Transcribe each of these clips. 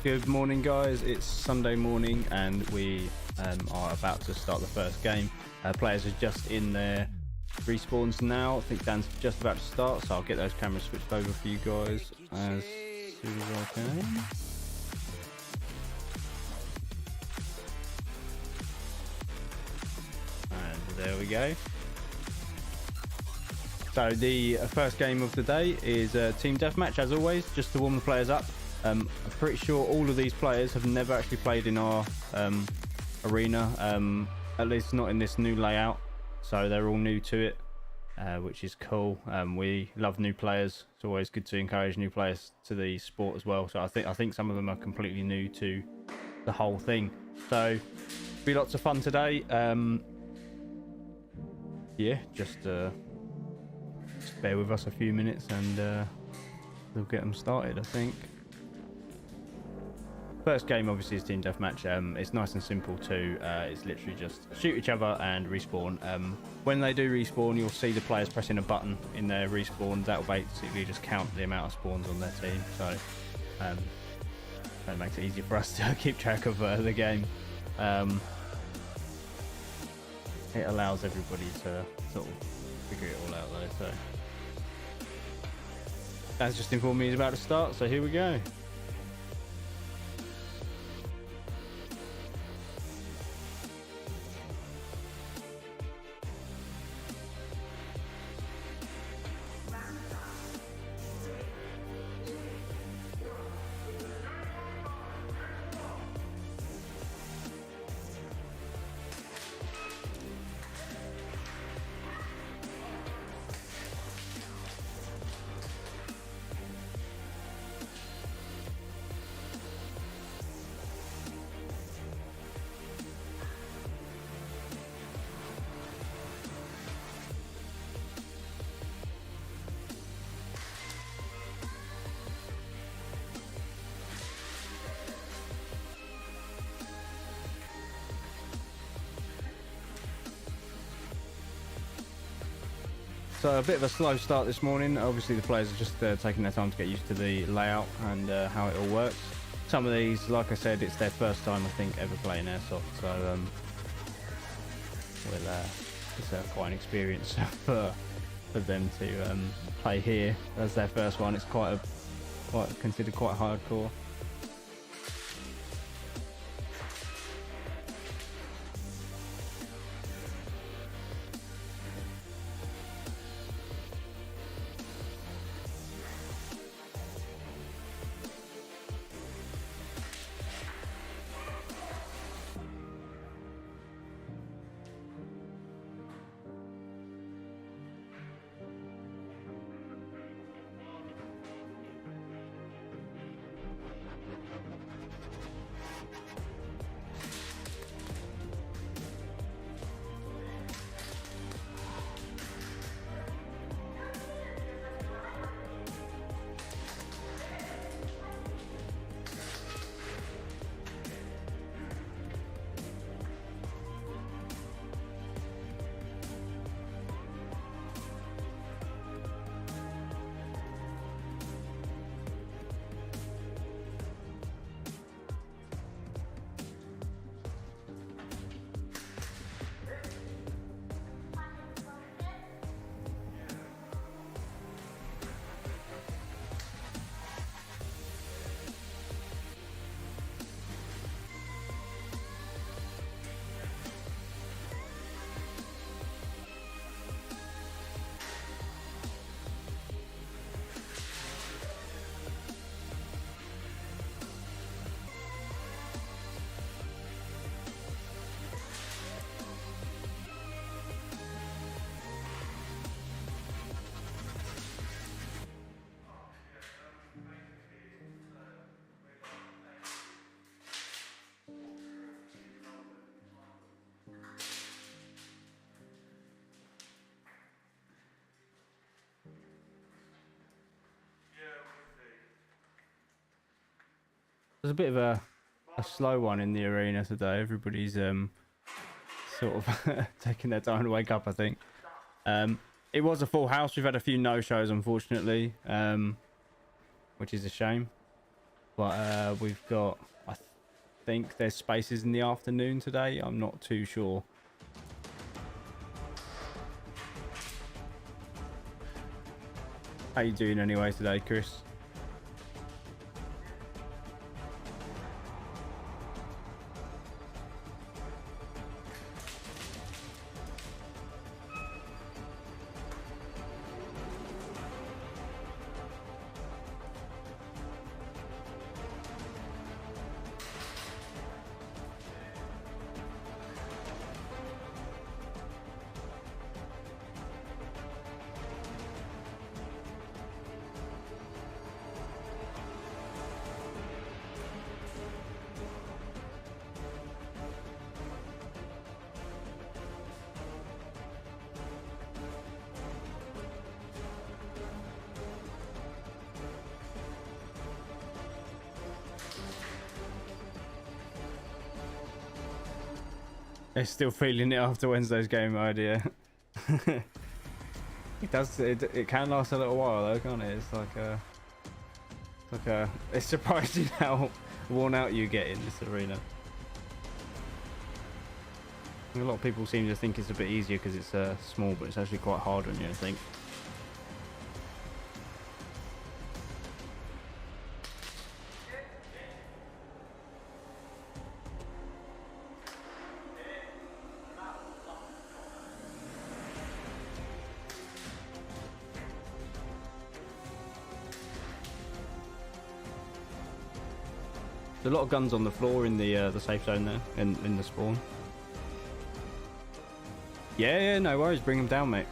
Good morning, guys. It's Sunday morning and we are about to start the first game. Players are just in their respawns now. I think Dan's just about to start, so I'll get those cameras switched over for you guys as soon as I can. And there we go. So the first game of the day is a team deathmatch, as always, just to warm the players up. I'm pretty sure all of these players have never actually played in our arena, at least not in this new layout, so they're all new to it, which is cool. We love new players. It's always good to encourage new players to the sport as well, so I think some of them are completely new to the whole thing, so be lots of fun today. Yeah, just bear with us a few minutes and we'll get them started, I think. First game obviously is team deathmatch. It's nice and simple too. It's literally just shoot each other and respawn. When they do respawn, you'll see the players pressing a button in their respawn. That will basically just count the amount of spawns on their team, so that makes it easier for us to keep track of the game. It allows everybody to sort of figure it all out though. So that's just informed me he's about to start, so here we go. So a bit of a slow start this morning. Obviously the players are just taking their time to get used to the layout and how it all works. Some of these, like I said, it's their first time I think ever playing Airsoft, so it's quite an experience for them to play here as their first one. It's considered quite hardcore. There's a bit of a slow one in the arena today. Everybody's sort of taking their time to wake up, I think. It was a full house. We've had a few no-shows, unfortunately, which is a shame. But we've got, I think there's spaces in the afternoon today. I'm not too sure. How you doing anyway today, Chris? They're still feeling it after Wednesday's game idea. It does. It can last a little while though, can't it? It's surprising how worn out you get in this arena. A lot of people seem to think it's a bit easier because it's small, but it's actually quite hard on you, I think. There's a lot of guns on the floor in the safe zone there, in the spawn. Yeah, no worries. Bring them down, mate.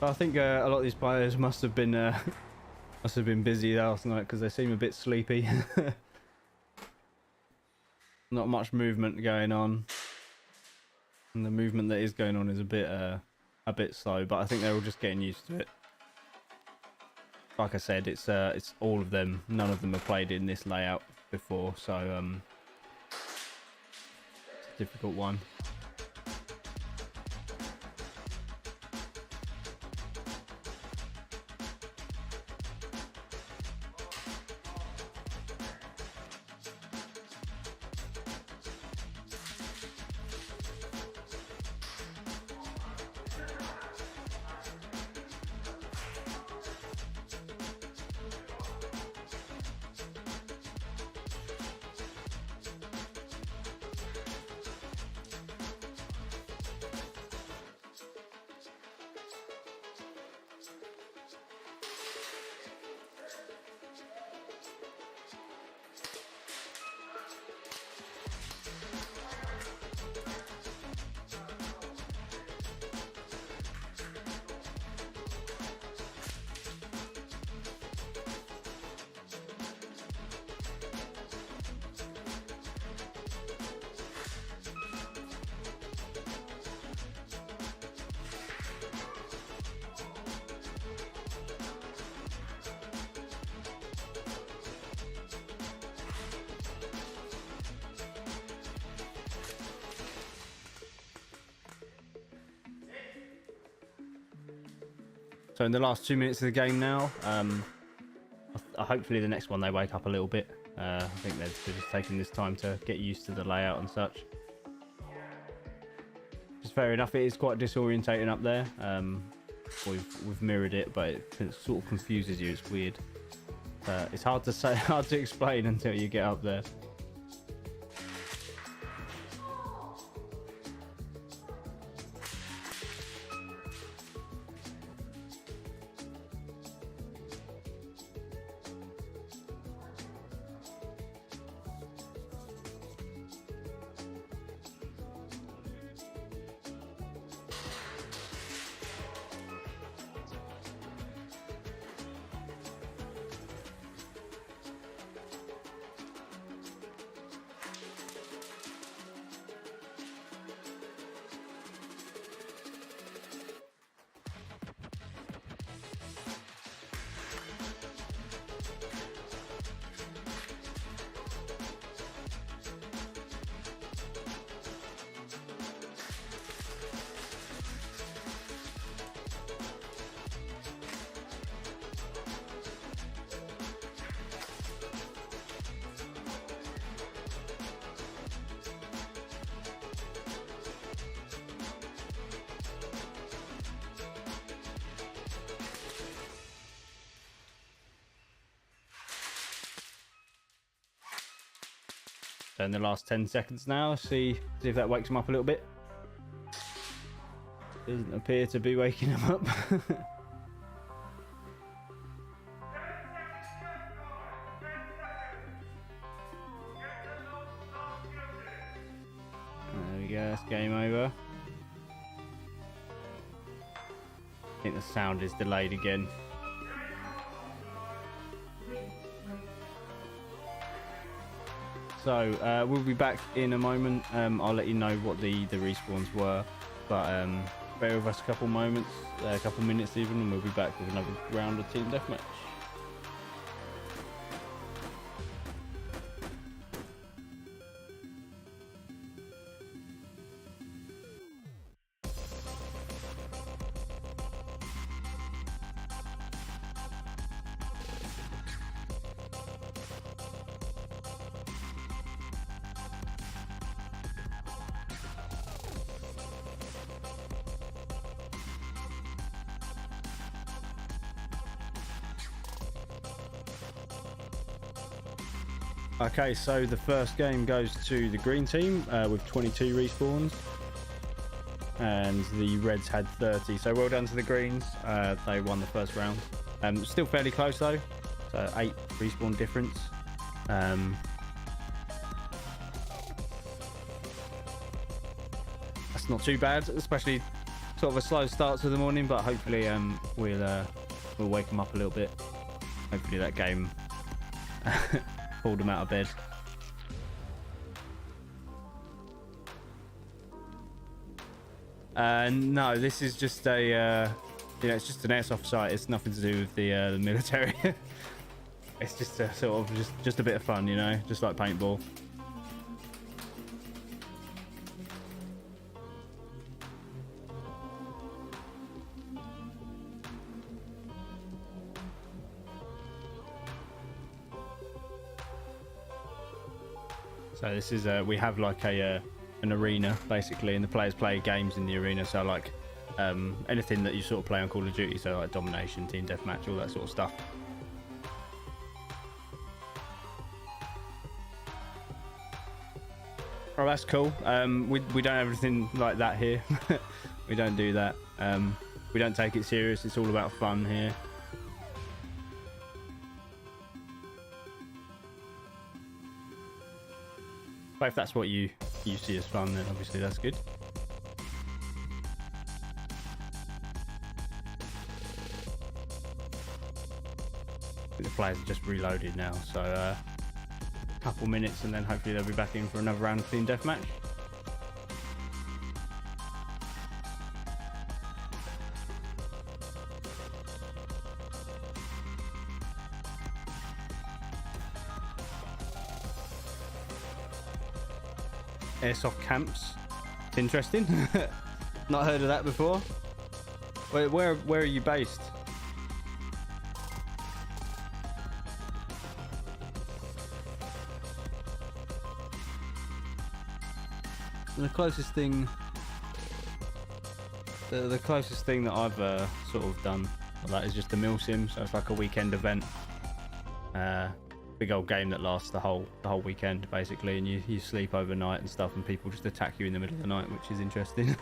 I think a lot of these players must have been busy last night because they seem a bit sleepy. Not much movement going on, and the movement that is going on is a bit slow. But I think they're all just getting used to it. Like I said, it's all of them. None of them have played in this layout before, so it's a difficult one. So in the last 2 minutes of the game now, hopefully the next one they wake up a little bit. I think they're just taking this time to get used to the layout and such. It's fair enough, it is quite disorientating up there. We've mirrored it, but it sort of confuses you. It's weird. It's hard to say, hard to explain until you get up there. So in the last 10 seconds now, see if that wakes him up a little bit. Doesn't appear to be waking him up. There we go, that's game over. I think the sound is delayed again. So we'll be back in a moment. I'll let you know what the respawns were, but bear with us a couple moments, a couple minutes even, and we'll be back with another round of team deathmatch. Okay, so the first game goes to the green team with 22 respawns, and the reds had 30. So well done to the greens. They won the first round. Still fairly close though. So 8 respawn difference. That's not too bad, especially sort of a slow start to the morning. But hopefully we'll wake them up a little bit. Hopefully that game pulled him out of bed. No, this is just a it's just an airsoft site. It's nothing to do with the military. It's just a sort of just a bit of fun, you know, just like paintball. So this is we have like an arena basically, and the players play games in the arena. So like anything that you sort of play on Call of Duty, so like domination, team deathmatch, all that sort of stuff. Oh, that's cool. We don't have anything like that here. We don't do that. We don't take it serious. It's all about fun here. But if that's what you see as fun, then obviously that's good. The players are just reloaded now, so a couple minutes and then hopefully they'll be back in for another round of team deathmatch. Airsoft camps. It's interesting. Not heard of that before. Where are you based? the closest thing, the closest thing that I've sort of done like that is just the mill sim. So it's like a weekend event, big old game that lasts the whole weekend basically, and you sleep overnight and stuff, and people just attack you in the middle of the night, which is interesting.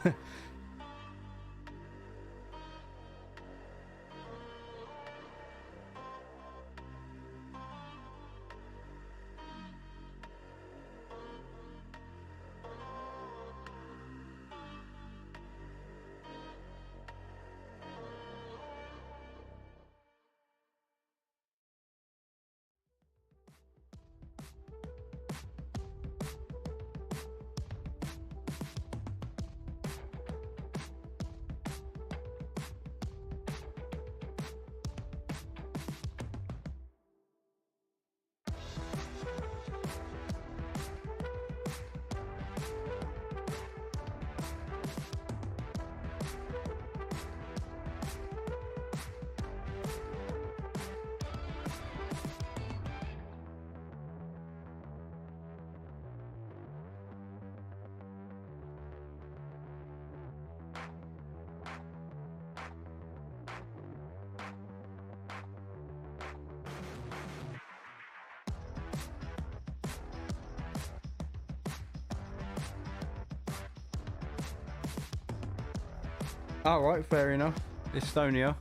All right, fair enough. Estonia,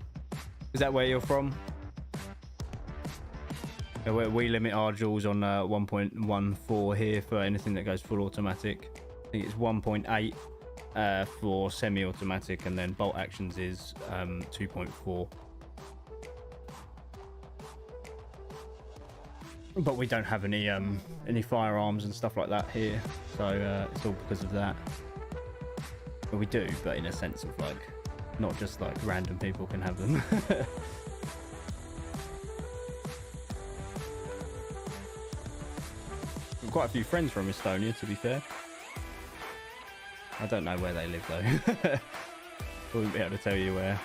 is that where you're from? Yeah, we limit our joules on 1.14 here for anything that goes full automatic. I think it's 1.8 for semi-automatic, and then bolt actions is 2.4. But we don't have any firearms and stuff like that here, so it's all because of that. Well, we do, but in a sense of like, not just like random people can have them. Quite a few friends from Estonia, to be fair. I don't know where they live though. Wouldn't be able to tell you where.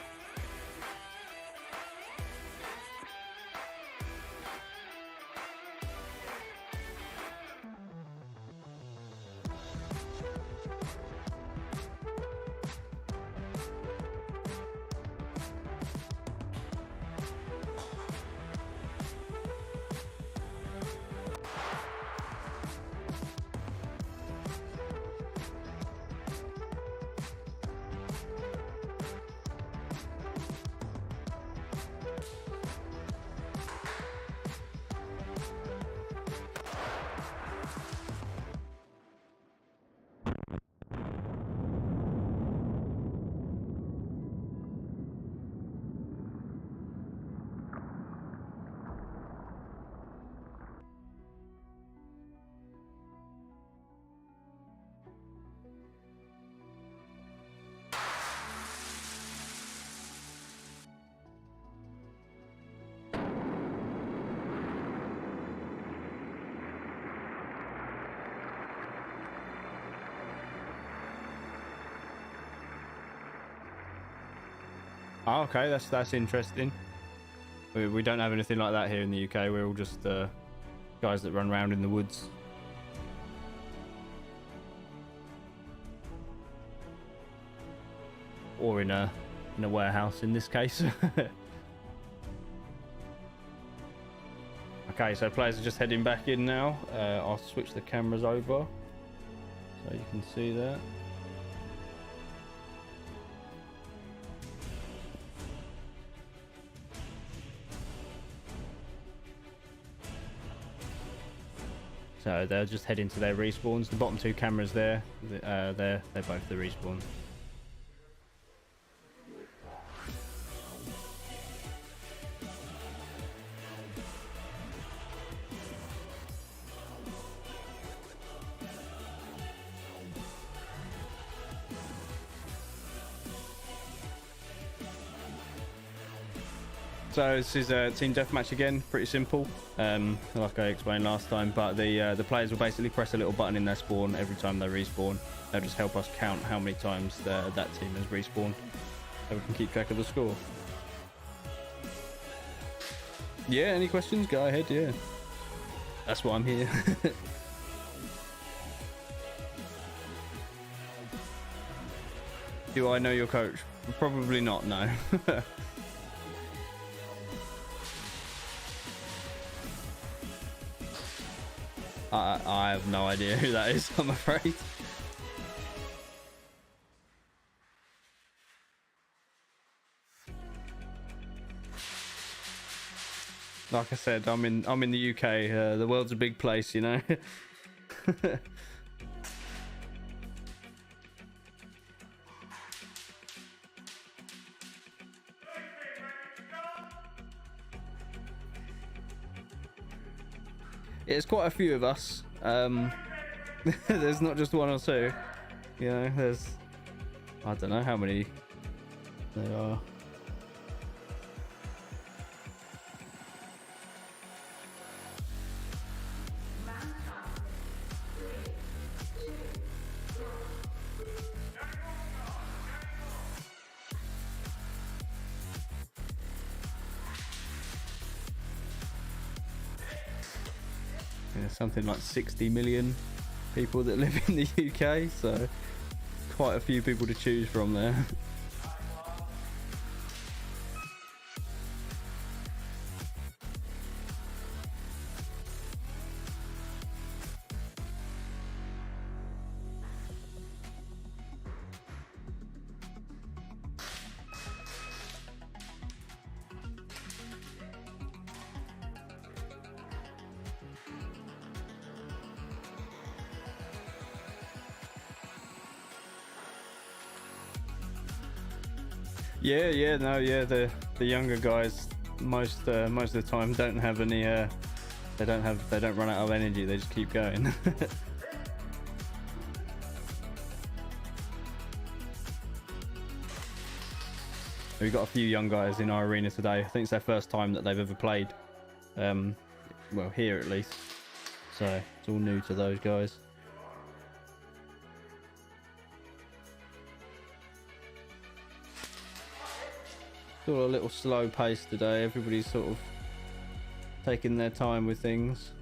Oh, okay, that's interesting. We don't have anything like that here in the UK. We're all just guys that run around in the woods. Or in a warehouse in this case. Okay, so players are just heading back in now. I'll switch the cameras over so you can see that. So they're just heading to their respawns. The bottom two cameras there, they're both the respawn. So this is a team deathmatch again, pretty simple, like I explained last time. But the players will basically press a little button in their spawn every time they respawn. They'll just help us count how many times that team has respawned, so we can keep track of the score. Yeah, any questions? Go ahead. Yeah, that's why I'm here. Do I know your coach? Probably not, no. I have no idea who that is, I'm afraid. Like I said, I'm in the UK. The world's a big place, you know. It's quite a few of us. There's not just one or two. You know, there's, I don't know how many there are. Yeah, something like 60 million people that live in the UK, so quite a few people to choose from there. Yeah, the younger guys most of the time don't have any they don't run out of energy, they just keep going. We've got a few young guys in our arena today. I think it's their first time that they've ever played, well, here at least, so it's all new to those guys. Sort of a little slow pace today. Everybody's sort of taking their time with things.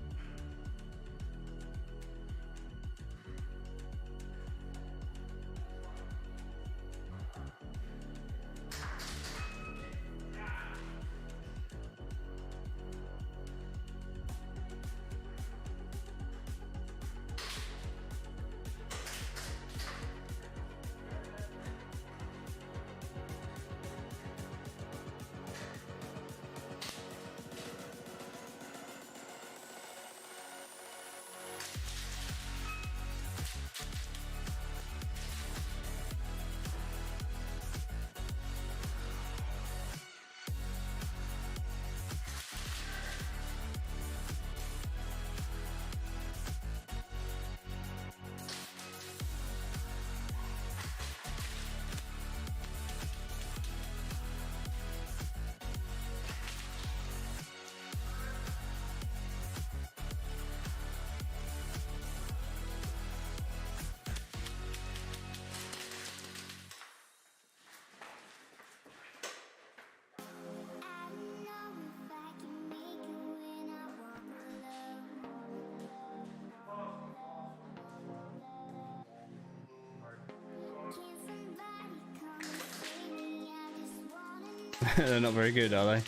They're not very good, are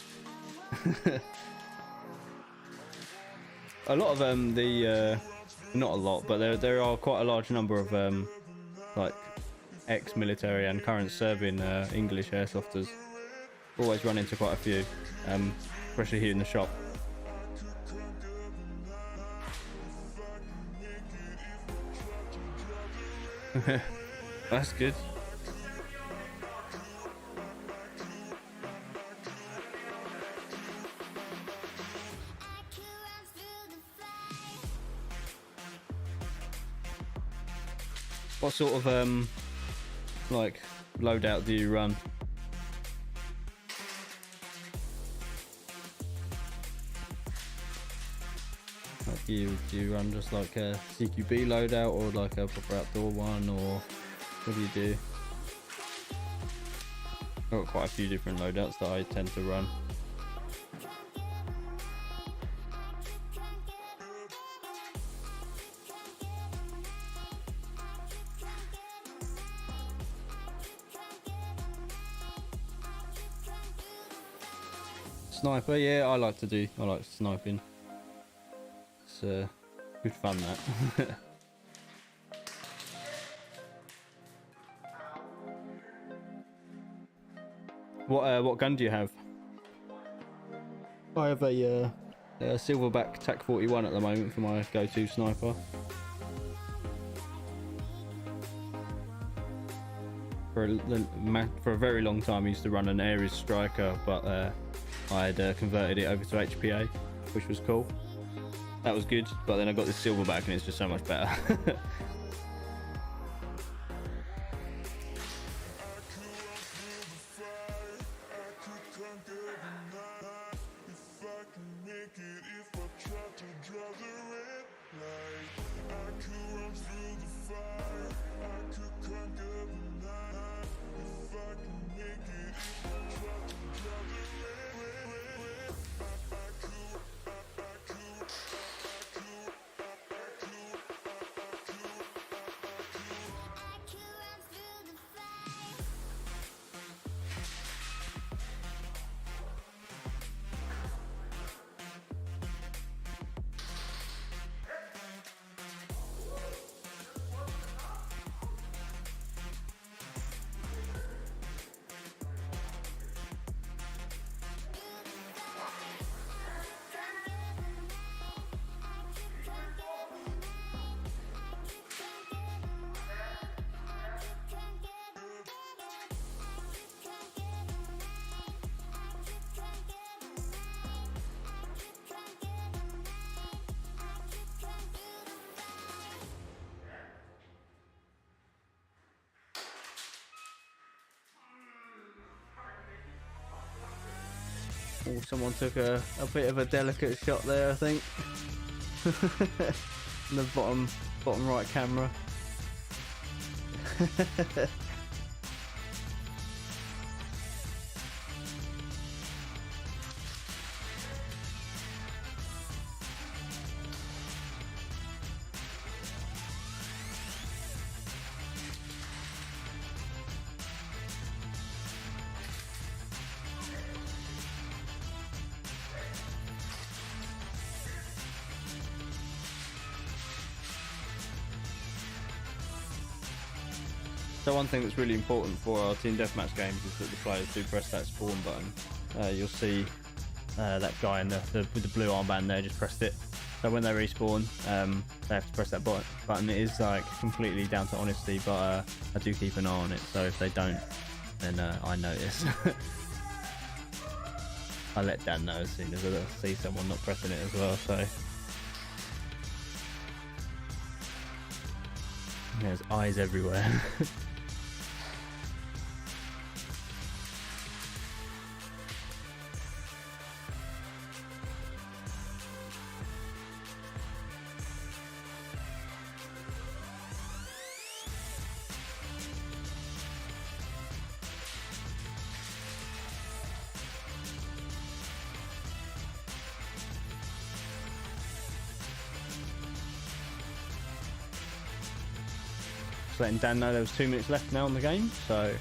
they? A lot of not a lot, but there are quite a large number of like ex-military and current serving English airsofters. Always run into quite a few, especially here in the shop. That's good. What sort of like loadout do you run? Like do you run just like a CQB loadout or like a proper outdoor one, or what do you do? I've got quite a few different loadouts that I tend to run. sniper. Yeah, I like sniping. It's good fun, that. What gun do you have? I have a silverback TAC 41 at the moment for my go-to sniper. For a very long time I used to run an Airsoft striker, but I had converted it over to HPA, which was cool. That was good, but then I got this silverback and it's just so much better. Oh, someone took a bit of a delicate shot there, I think. In the bottom right camera. So one thing that's really important for our team deathmatch games is that the players do press that spawn button. You'll see that guy in with the blue armband there just pressed it. So when they respawn, they have to press that button. It is like completely down to honesty, but I do keep an eye on it. So if they don't, then I notice. I let Dan know as soon as I see someone not pressing it as well. So there's eyes everywhere. Just letting Dan know there was 2 minutes left now on the game, so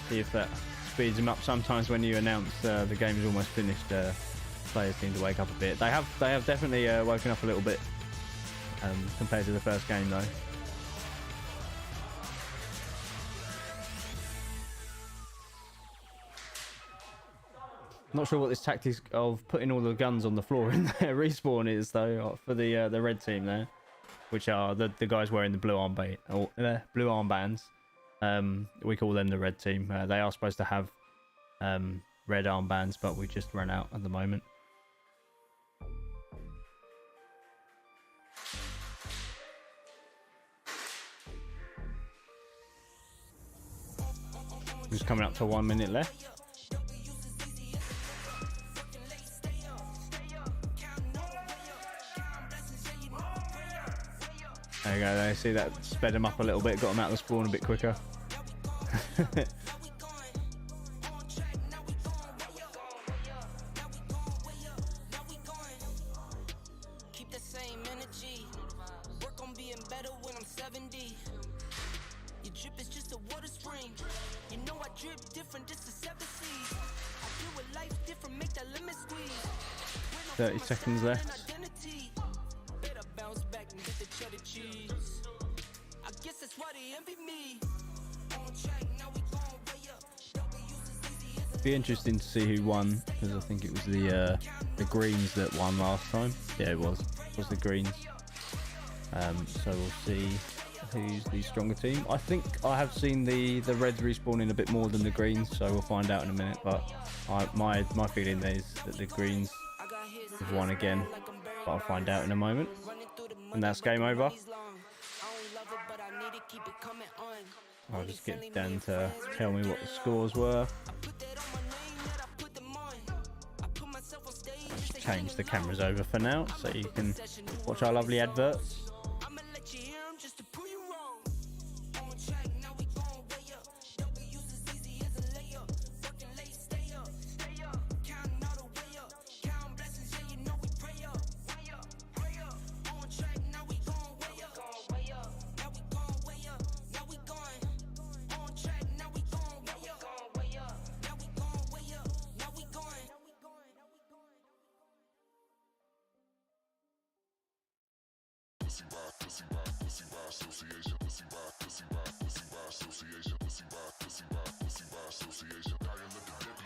see if that speeds him up. Sometimes when you announce the game is almost finished, players seem to wake up a bit. They have definitely woken up a little bit compared to the first game though. Not sure what this tactic of putting all the guns on the floor in their respawn is though for the red team there, which are the guys wearing the blue armbands. We call them the red team. They are supposed to have red armbands, but we just ran out at the moment. Just coming up to 1 minute left. There you go, there. See that sped him up a little bit, got him out of the spawn a bit quicker. Keep the same energy. Work on being better when I'm 7. 70. Your drip is just a water spring. You know I drip different, this is 7 C's. I deal with life different, make that lemon squeeze. 30 seconds left. Better bounce back and get the cheddar cheese. I guess that's why they envy me. On track, now we gon' way up. Be interesting to see who won, because I think it was the Greens that won last time. Yeah, it was the Greens. So we'll see who's the stronger team. I think I have seen the Reds respawning a bit more than the Greens, so we'll find out in a minute. But my feeling is that the Greens have won again, but I'll find out in a moment. And that's game over. I'll just get Dan to tell me what the scores were. I'll just change the cameras over for now so you can watch our lovely adverts.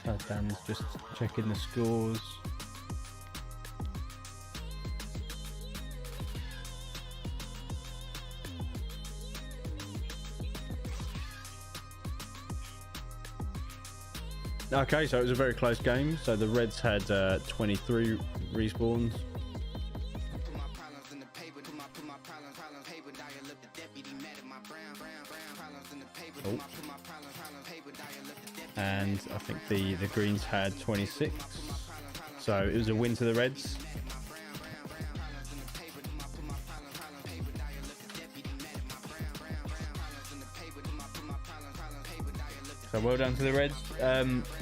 So Dan's just checking the scores. Okay, so it was a very close game. So the Reds had 23 respawns. Oh. And I think the Greens had 26. So it was a win to the Reds. So well done to the Reds.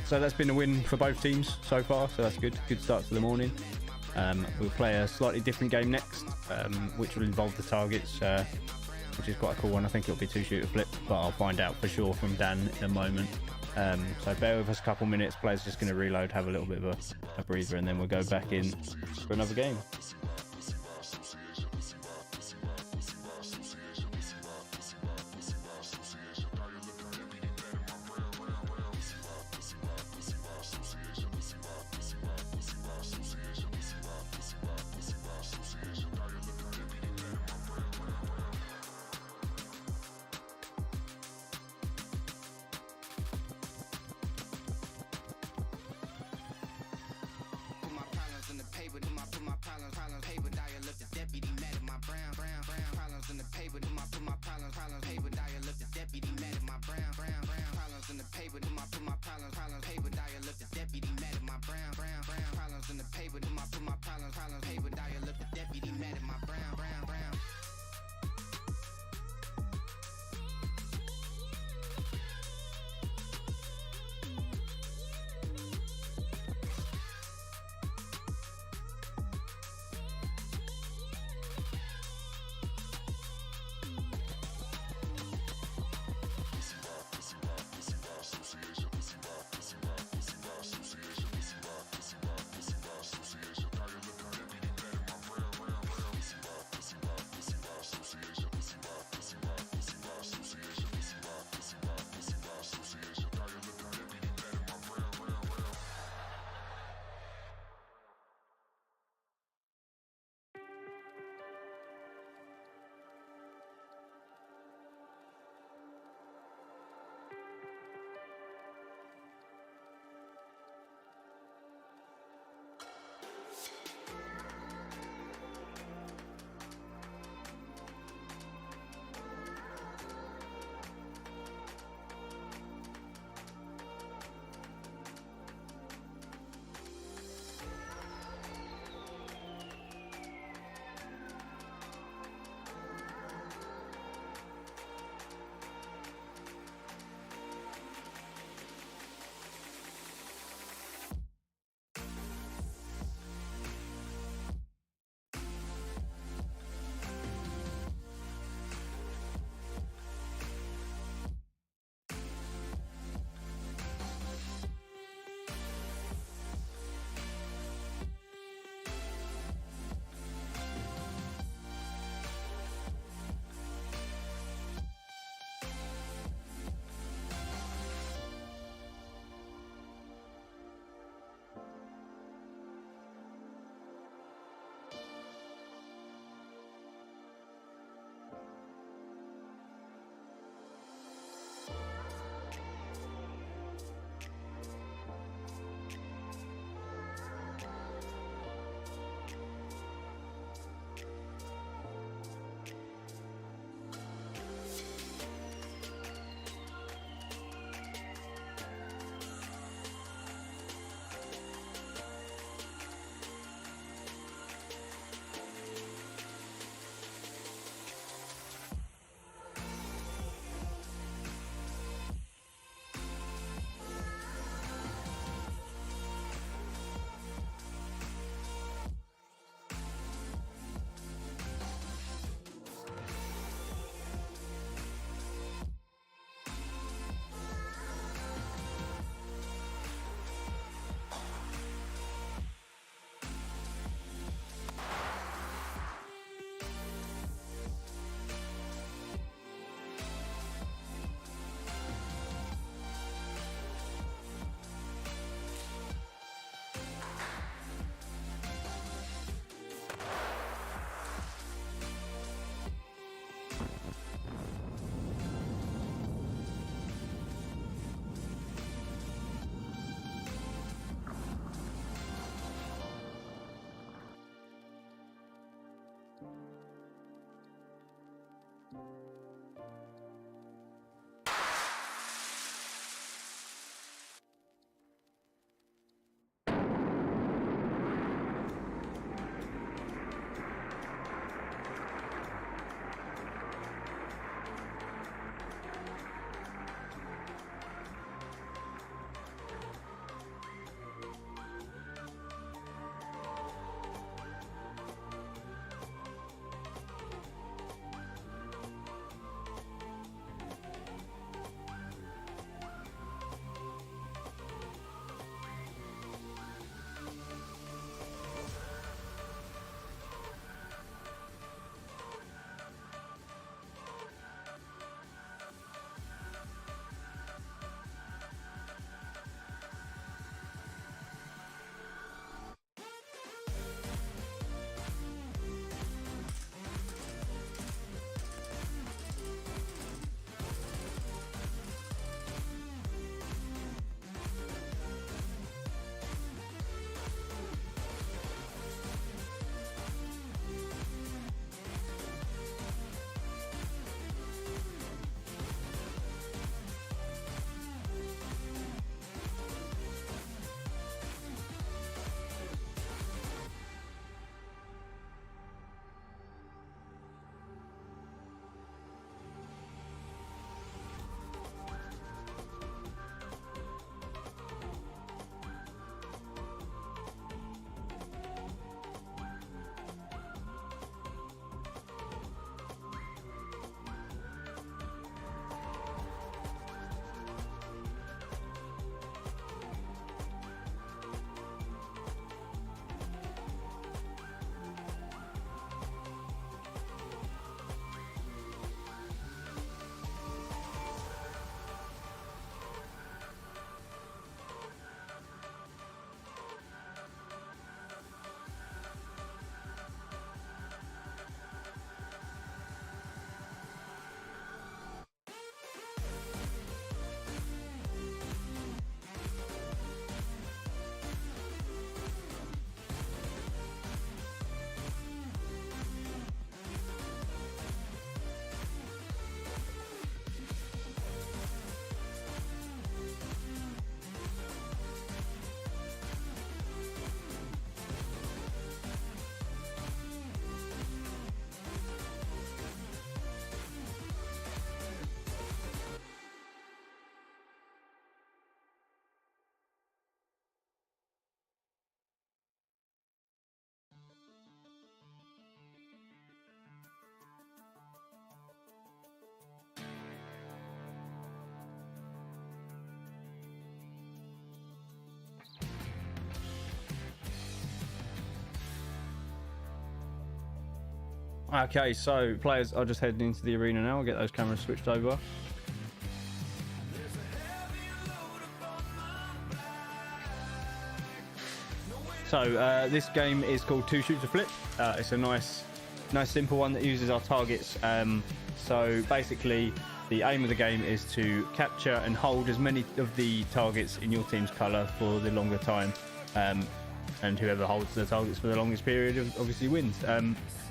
So that's been a win for both teams so far, so that's good. Good start to the morning. We'll play a slightly different game next, which will involve the targets, which is quite a cool one. I think it'll be 2-shooter flip, but I'll find out for sure from Dan in a moment. So bear with us a couple minutes. Players just going to reload, have a little bit of a breather, and then we'll go back in for another game. Okay, so players are just heading into the arena now. I'll get those cameras switched over. So this game is called Two Shooter Flip. It's a nice simple one that uses our targets. So basically the aim of the game is to capture and hold as many of the targets in your team's colour for the longer time, and whoever holds the targets for the longest period obviously wins.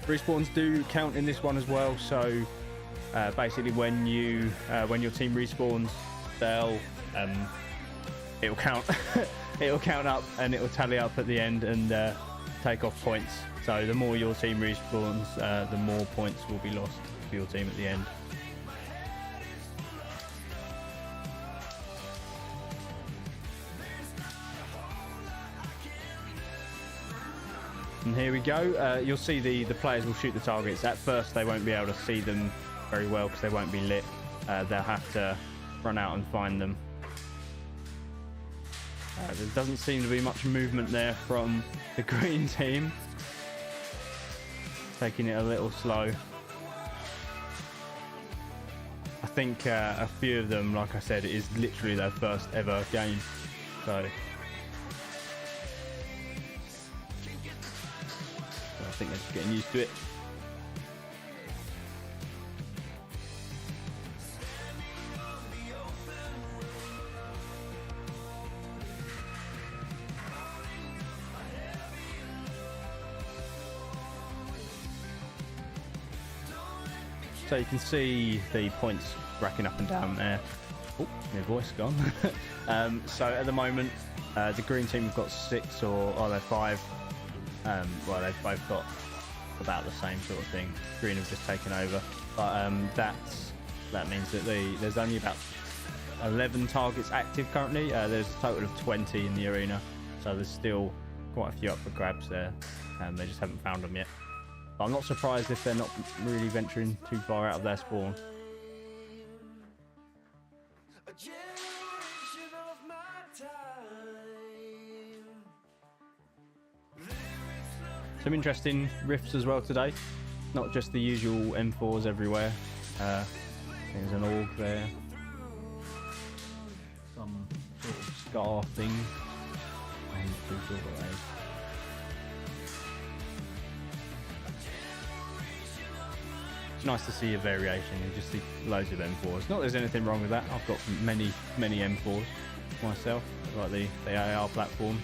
Respawns do count in this one as well, so basically when your team respawns, it'll count it'll count up and it'll tally up at the end and take off points. So the more your team respawns, the more points will be lost for your team at the end. And here we go. You'll see the players will shoot the targets. At first they won't be able to see them very well because they won't be lit. They'll have to run out and find them. There doesn't seem to be much movement there from the green team. Taking it a little slow. I think a few of them, like I said, it is literally their first ever game. So I think they're just getting used to it. So you can see the points racking up and down there. Oh, my voice gone. So at the moment, the green team have got 6 or they're 5. Well, they've both got about the same sort of thing. Green have just taken over, but that means that there's only about 11 targets active currently. There's a total of 20 in the arena, so there's still quite a few up for grabs there, and they just haven't found them yet. But I'm not surprised if they're not really venturing too far out of their spawn. Some interesting rifts as well today. Not just the usual M4s everywhere. There's an org there. Some sort of scar thing. I'm not too sure what that is. It's nice to see a variation. You just see loads of M4s. Not that there's anything wrong with that. I've got many M4s myself, like the AR platforms.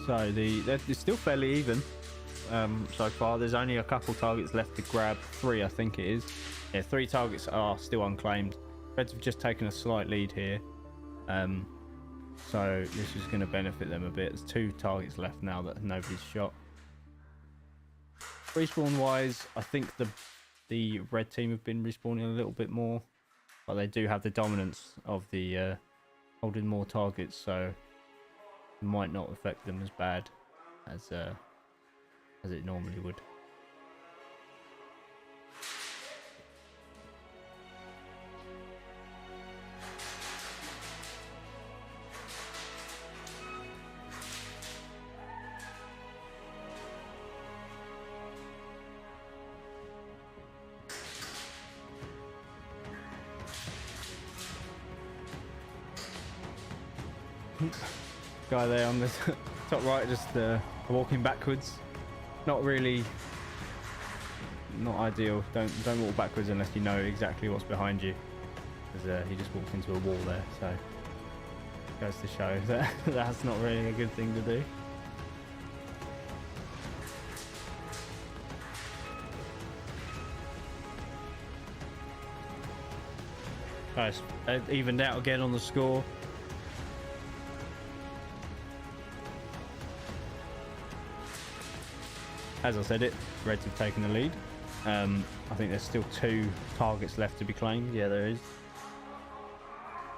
So it's still fairly even so far. There's only a couple targets left to grab. 3, I think it is. Yeah, 3 targets are still unclaimed. Reds have just taken a slight lead here, so this is going to benefit them a bit. There's 2 targets left now that nobody's shot. Respawn wise, I think the red team have been respawning a little bit more, but they do have the dominance of the holding more targets, so might not affect them as bad as it normally would. Guy there on the top right, just walking backwards. Not ideal. Don't walk backwards unless you know exactly what's behind you, because he just walked into a wall there. So goes to show that that's not really a good thing to do. Nice, evened out again on the score. as I said it, Reds have taken the lead. I think there's still 2 targets left to be claimed. Yeah, there is.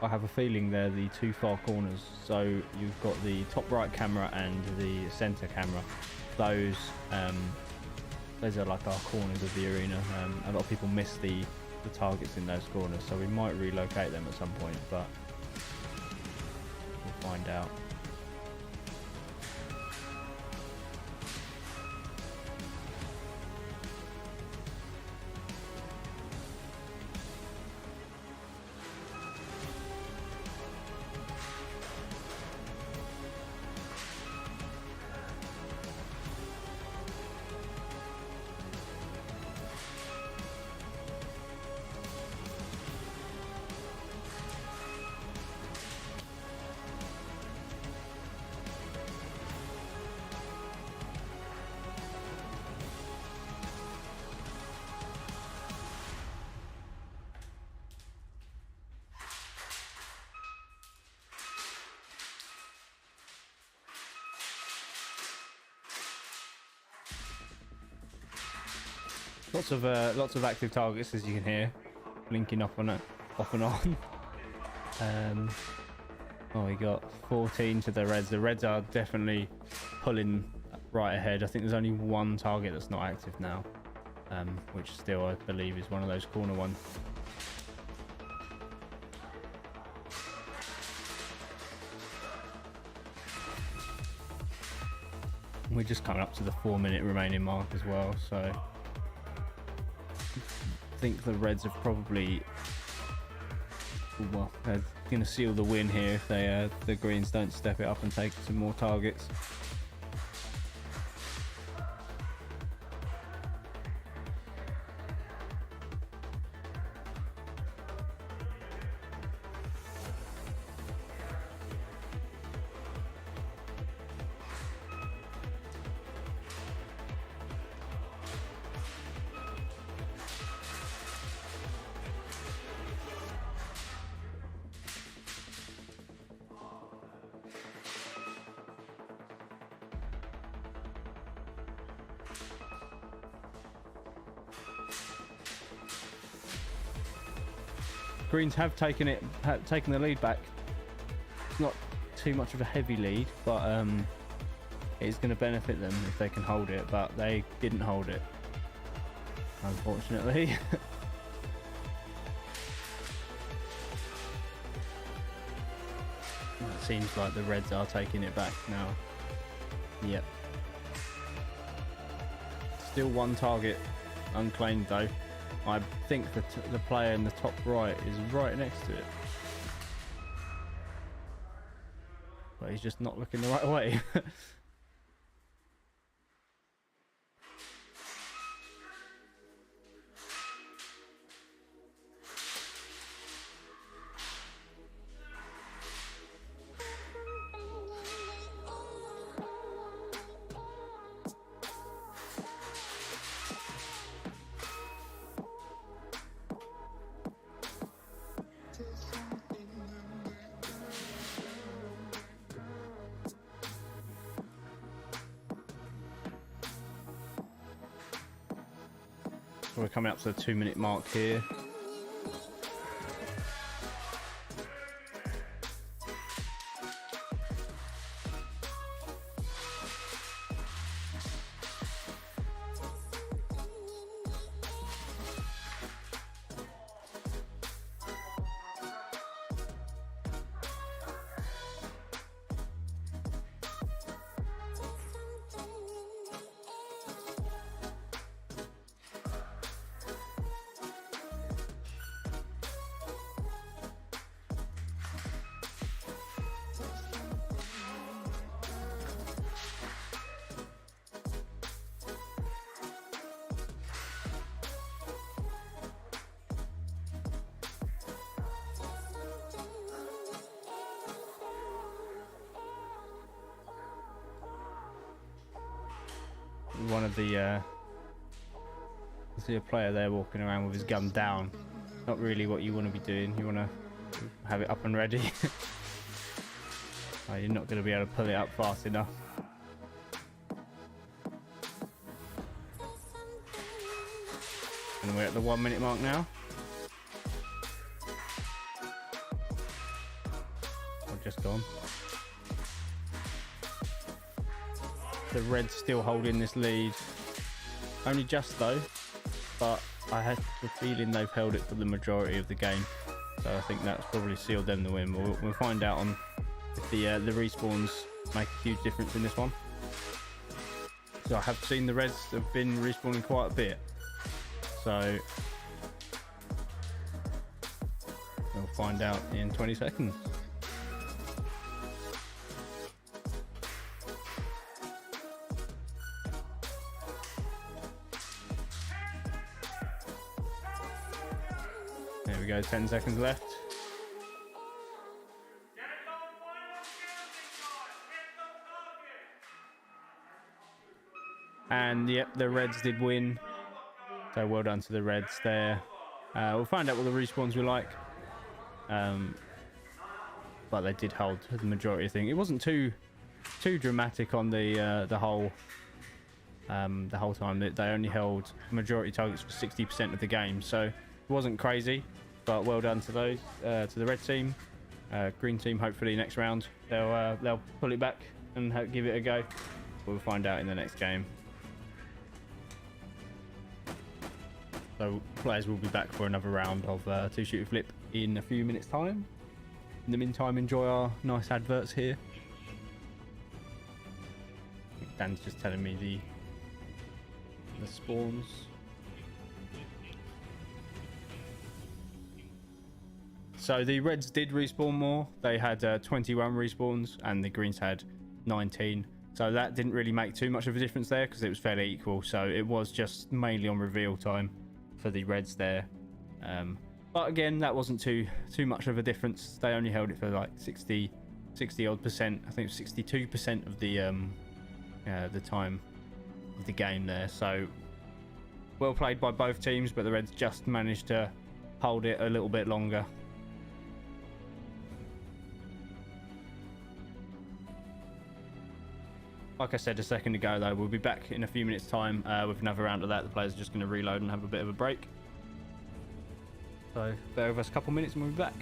I have a feeling they're the 2 far corners. So you've got the top right camera and the center camera. Those are like our corners of the arena. A lot of people miss the targets in those corners, so we might relocate them at some point, but we'll find out. Lots of active targets, as you can hear, blinking off and on. Oh, we got 14 to the Reds. The Reds are definitely pulling right ahead. I think there's only 1 target that's not active now, which still I believe is one of those corner ones. We're just coming up to the 4-minute remaining mark as well, so I think the Reds have probably, well, they're going to seal the win here if they the Greens don't step it up and take some more targets. Greens have taken the lead back. It's not too much of a heavy lead, but it's going to benefit them if they can hold it, but they didn't hold it, unfortunately. It seems like the Reds are taking it back now. Yep. Still 1 target unclaimed though. I think the player in the top right is right next to it, but he's just not looking the right way. We're coming up to the 2-minute mark here. One of the I see a player there walking around with his gun down. Not really what you want to be doing. You want to have it up and ready. Oh, you're not going to be able to pull it up fast enough. And we're at the 1 minute mark now. I've just gone. The Reds still holding this lead. Only just though, but I had the feeling they've held it for the majority of the game. So I think that's probably sealed them the win. We'll find out on if the respawns make a huge difference in this one. So I have seen the Reds have been respawning quite a bit. So we'll find out in 20 seconds. There we go, 10 seconds left. And yep, the Reds did win. So well done to the Reds there. We'll find out what the respawns were like. But they did hold the majority of things. It wasn't too dramatic on the whole time. They only held majority targets for 60% of the game, so it wasn't crazy. But well done to those, to the red team. Green team, hopefully next round they'll pull it back and give it a go. We'll find out in the next game. So players will be back for another round of two shooter flip in a few minutes time. In the meantime, enjoy our nice adverts here. Dan's just telling me the spawns. So the Reds did respawn more. They had 21 respawns and the Greens had 19. So that didn't really make too much of a difference there because it was fairly equal. So it was just mainly on reveal time for the Reds there. But again, that wasn't too much of a difference. They only held it for like 60 odd percent. I think it was 62% of the time of the game there. So well played by both teams, but the Reds just managed to hold it a little bit longer. Like I said a second ago though, we'll be back in a few minutes time with another round of that. The players are just going to reload and have a bit of a break. So bear with us a couple minutes and we'll be back.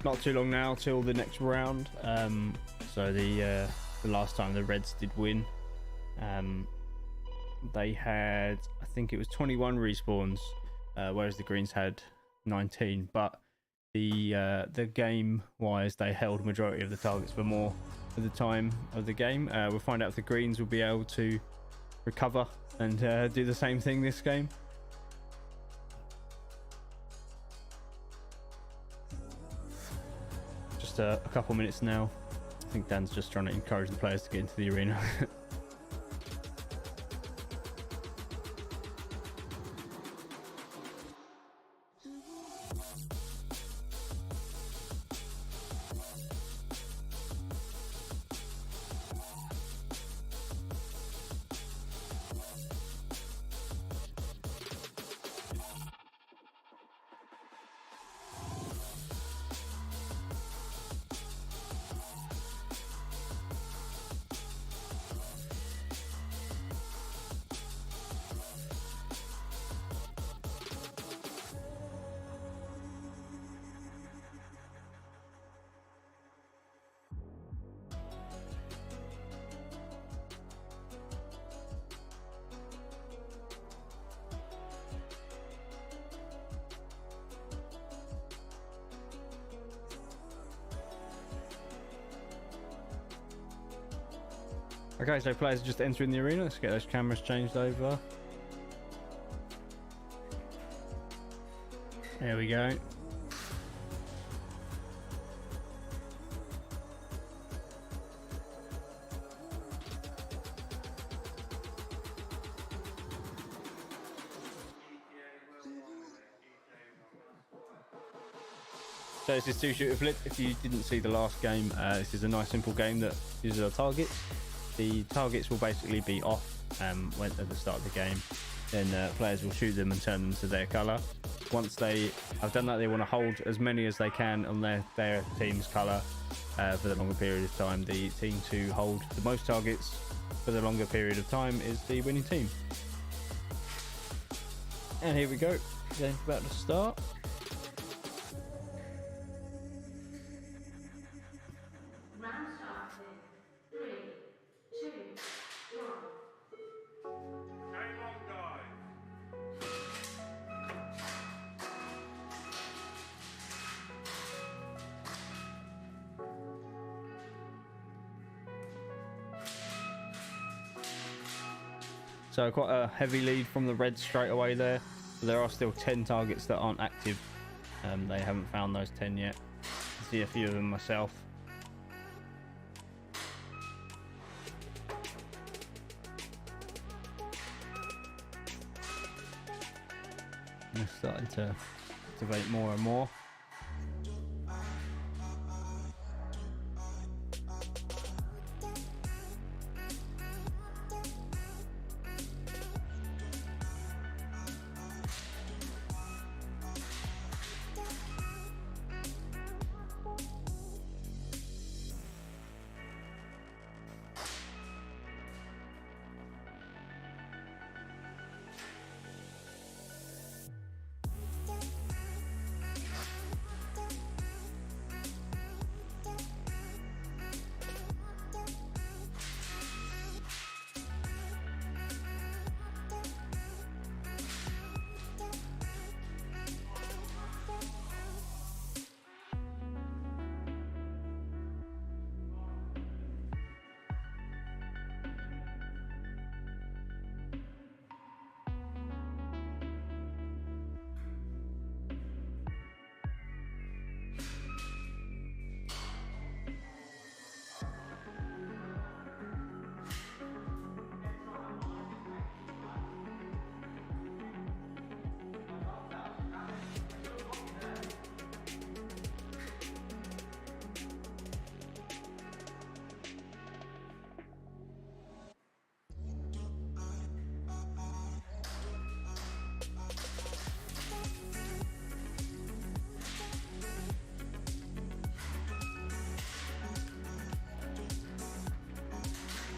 not too long now till the next round. So the last time the Reds did win, they had, I think it was 21 respawns, whereas the Greens had 19. But the game wise, they held majority of the targets for more of the time of the game. We'll find out if the Greens will be able to recover and do the same thing this game. Just a couple minutes now. I think Dan's just trying to encourage the players to get into the arena. Okay, so players are just entering the arena. Let's get those cameras changed over. There we go. So this is two shooter flip. If you didn't see the last game, this is a nice simple game that uses our targets. The targets will basically be off when at the start of the game. Then players will shoot them and turn them to their colour. Once they have done that, they want to hold as many as they can on their team's colour for the longer period of time. The team to hold the most targets for the longer period of time is the winning team. And here we go. Game's about to start. So quite a heavy lead from the Reds straight away there. But there are still 10 targets that aren't active. They haven't found those 10 yet. I see a few of them myself. They're starting to activate more and more.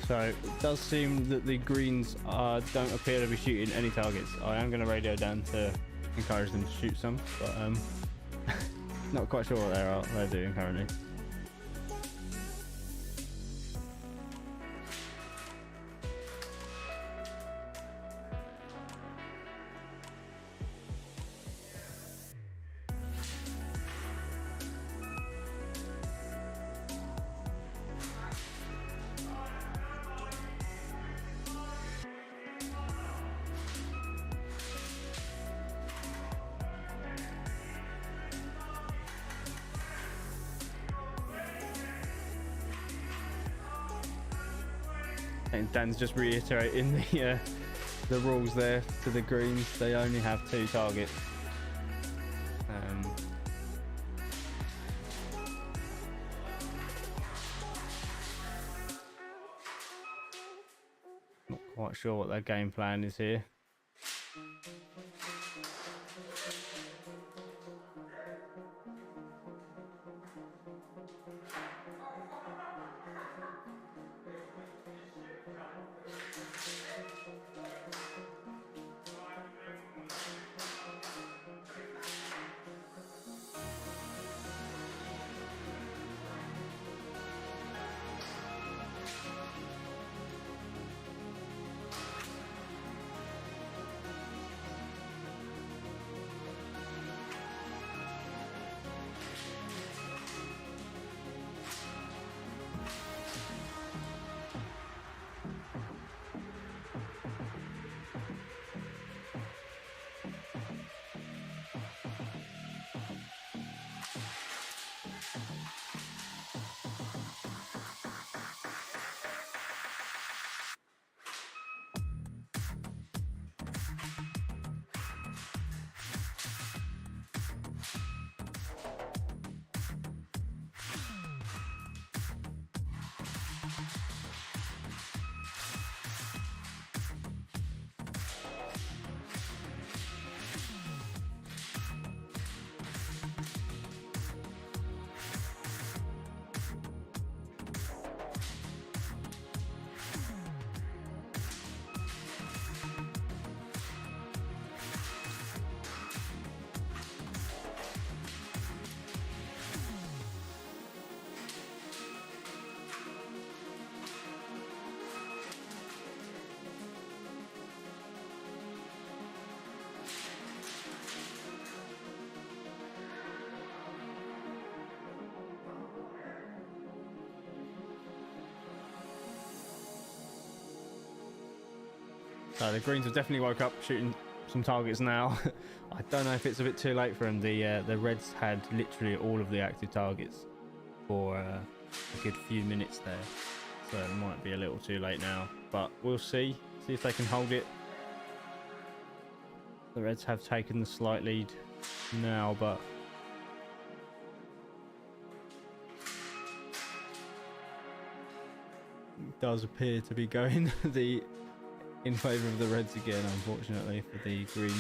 So it does seem that the Greens don't appear to be shooting any targets. I am going to radio down to encourage them to shoot some, but Not quite sure what they're doing currently. And Dan's just reiterating the rules there to the greens. They only have 2 targets. Not quite sure what their game plan is here. So the greens have definitely woke up, shooting some targets now. I don't know if it's a bit too late for them. The reds had literally all of the active targets for a good few minutes there, so it might be a little too late now, but we'll see if they can hold it. The reds have taken the slight lead now, but it does appear to be going in favour of the reds again, unfortunately, for the greens.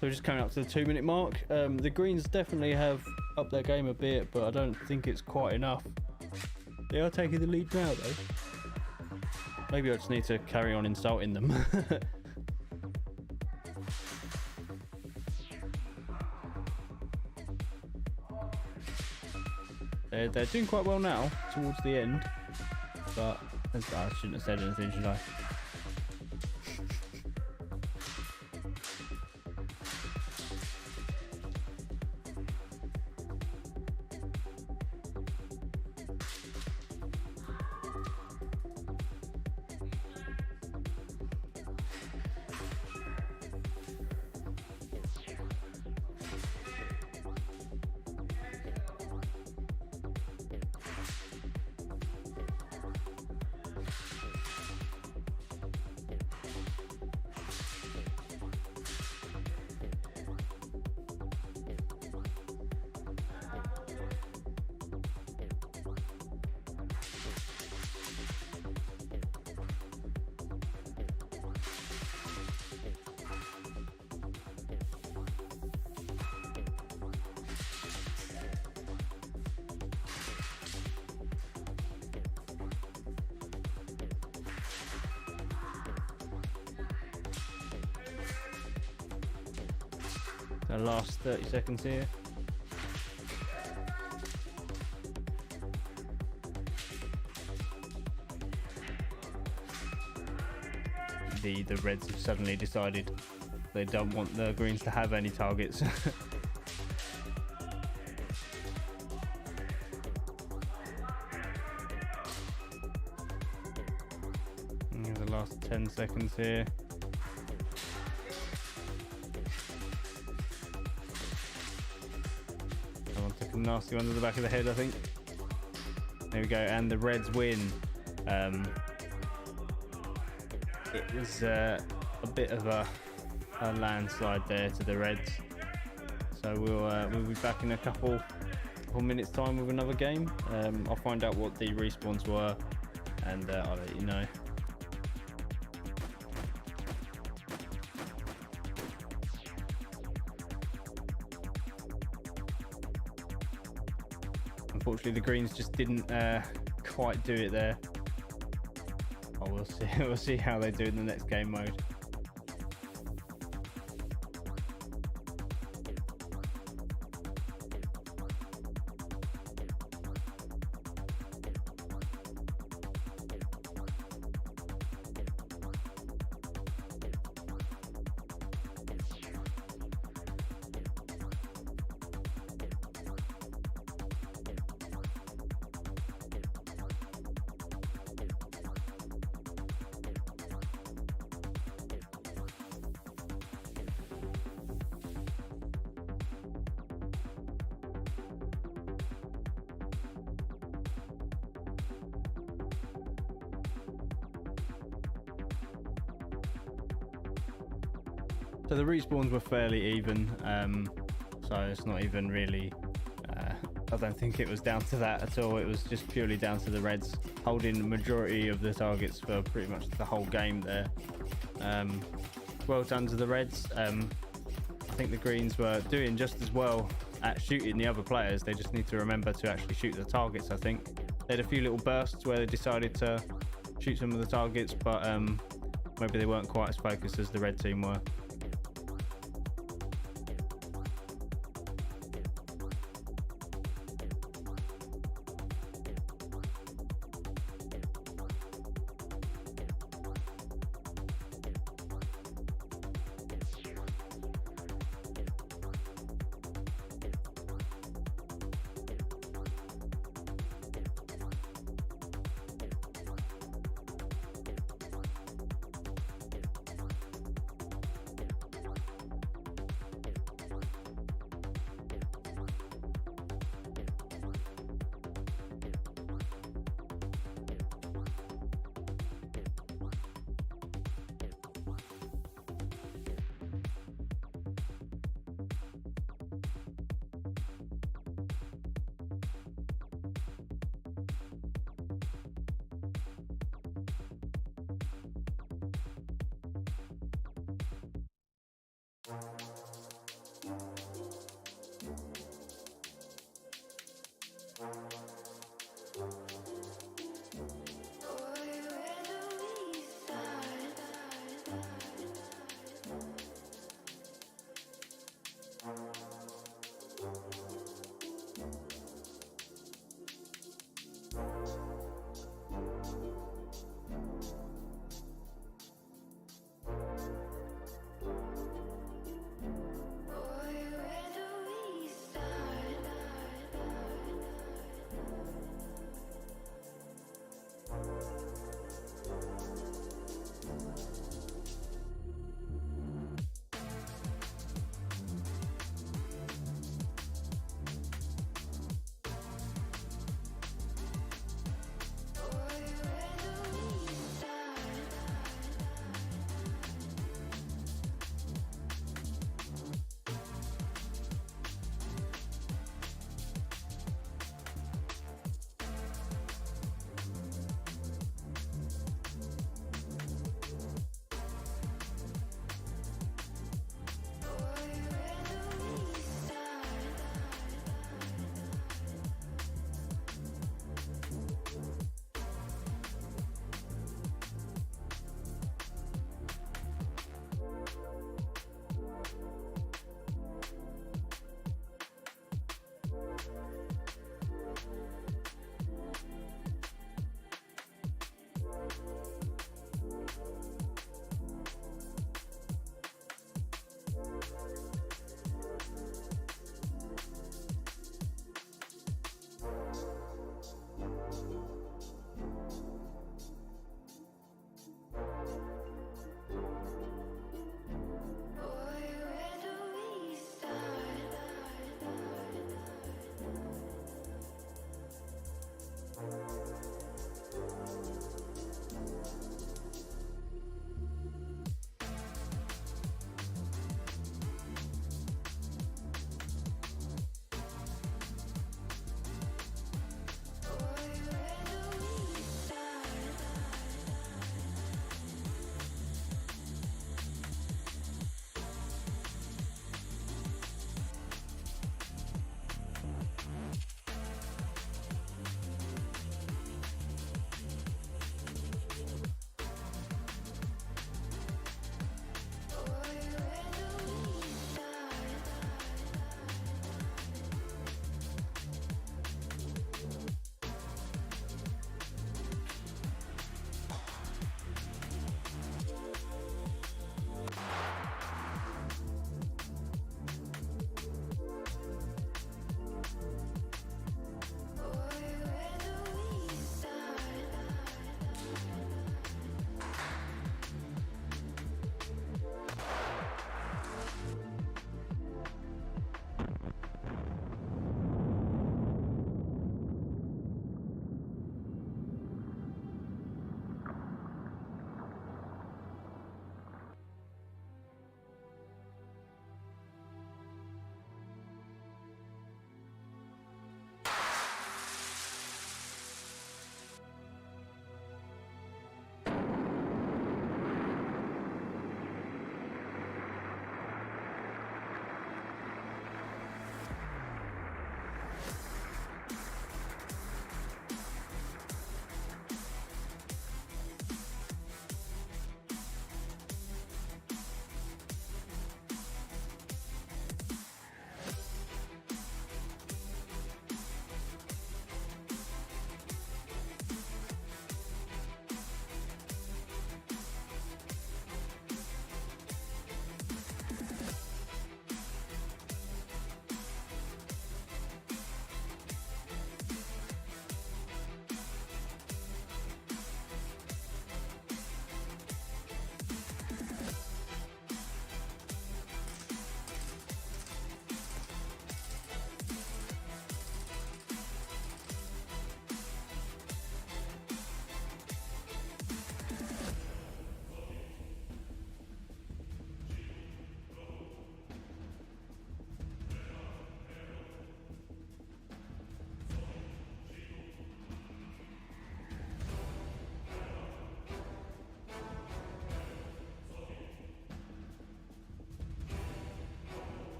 So we're just coming up to the 2-minute mark. The greens definitely have upped their game a bit, but I don't think it's quite enough. They are taking the lead now, though. Maybe I just need to carry on insulting them. They're doing quite well now towards the end, but I shouldn't have said anything, should I? The last 30 seconds here. The Reds have suddenly decided they don't want the Greens to have any targets. The last 10 seconds here. Someone took a nasty one to the back of the head, I think. There we go, and the Reds win. It was a bit of a landslide there to the Reds. So we'll be back in a couple minutes time with another game. I'll find out what the respawns were, and I'll let you know. Unfortunately, the Greens just didn't quite do it there. Oh, we'll see. We'll see how they do in the next game mode. So the respawns were fairly even, so it's not even really, I don't think it was down to that at all. It was just purely down to the Reds holding the majority of the targets for pretty much the whole game there. Well done to the Reds. I think the Greens were doing just as well at shooting the other players. They just need to remember to actually shoot the targets, I think. They had a few little bursts where they decided to shoot some of the targets, but maybe they weren't quite as focused as the Red team were.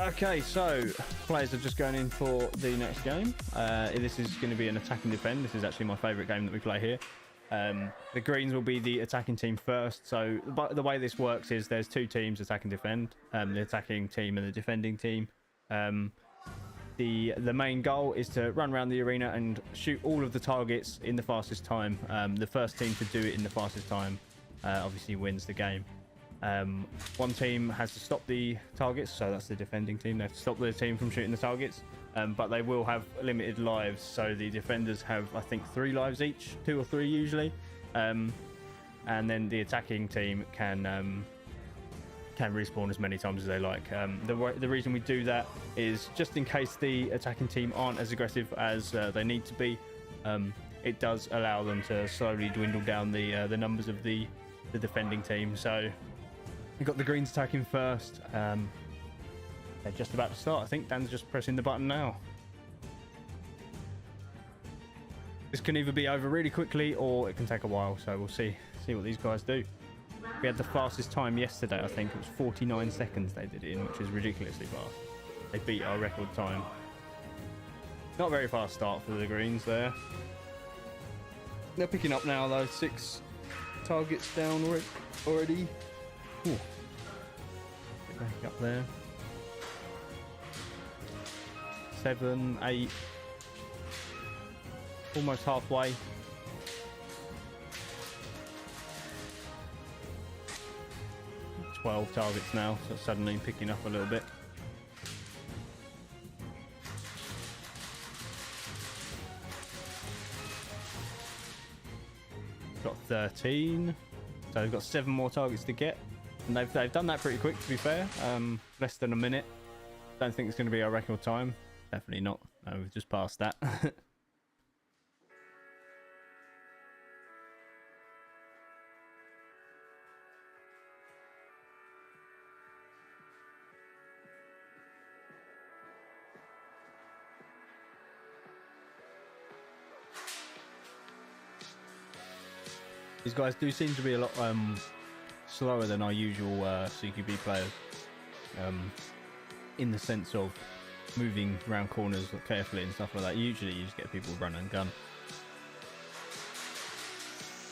Okay, so players are just going in for the next game. This is going to be an attack and defend. This is actually my favourite game that we play here. The greens will be the attacking team first. So the way this works is there's two teams, attack and defend. The attacking team and the defending team. The main goal is to run around the arena and shoot all of the targets in the fastest time. The first team to do it in the fastest time obviously wins the game. One team has to stop the targets, so that's the defending team. They have to stop the team from shooting the targets, but they will have limited lives. So the defenders have, I think, 3 lives each, 2 or 3 usually, and then the attacking team can respawn as many times as they like. The reason we do that is just in case the attacking team aren't as aggressive as they need to be. It does allow them to slowly dwindle down the numbers of the defending team. So we've got the greens attacking first. They're just about to start. I think Dan's just pressing the button now. This can either be over really quickly or it can take a while, so we'll see what these guys do. We had the fastest time yesterday. I think it was 49 seconds they did it in, which is ridiculously fast. They beat our record time. Not a very fast start for the greens there. They're picking up now though. 6 targets down already. Ooh. Get back up there. 7, 8. Almost halfway. It's 12 targets now, so it's suddenly picking up a little bit. Got 13. So they've got 7 more targets to get. And they've done that pretty quick, to be fair. Less than a minute. Don't think it's going to be our record time. Definitely not. No, we've just passed that. These guys do seem to be a lot slower than our usual CQB players, in the sense of moving around corners carefully and stuff like that. Usually you just get people run and gun.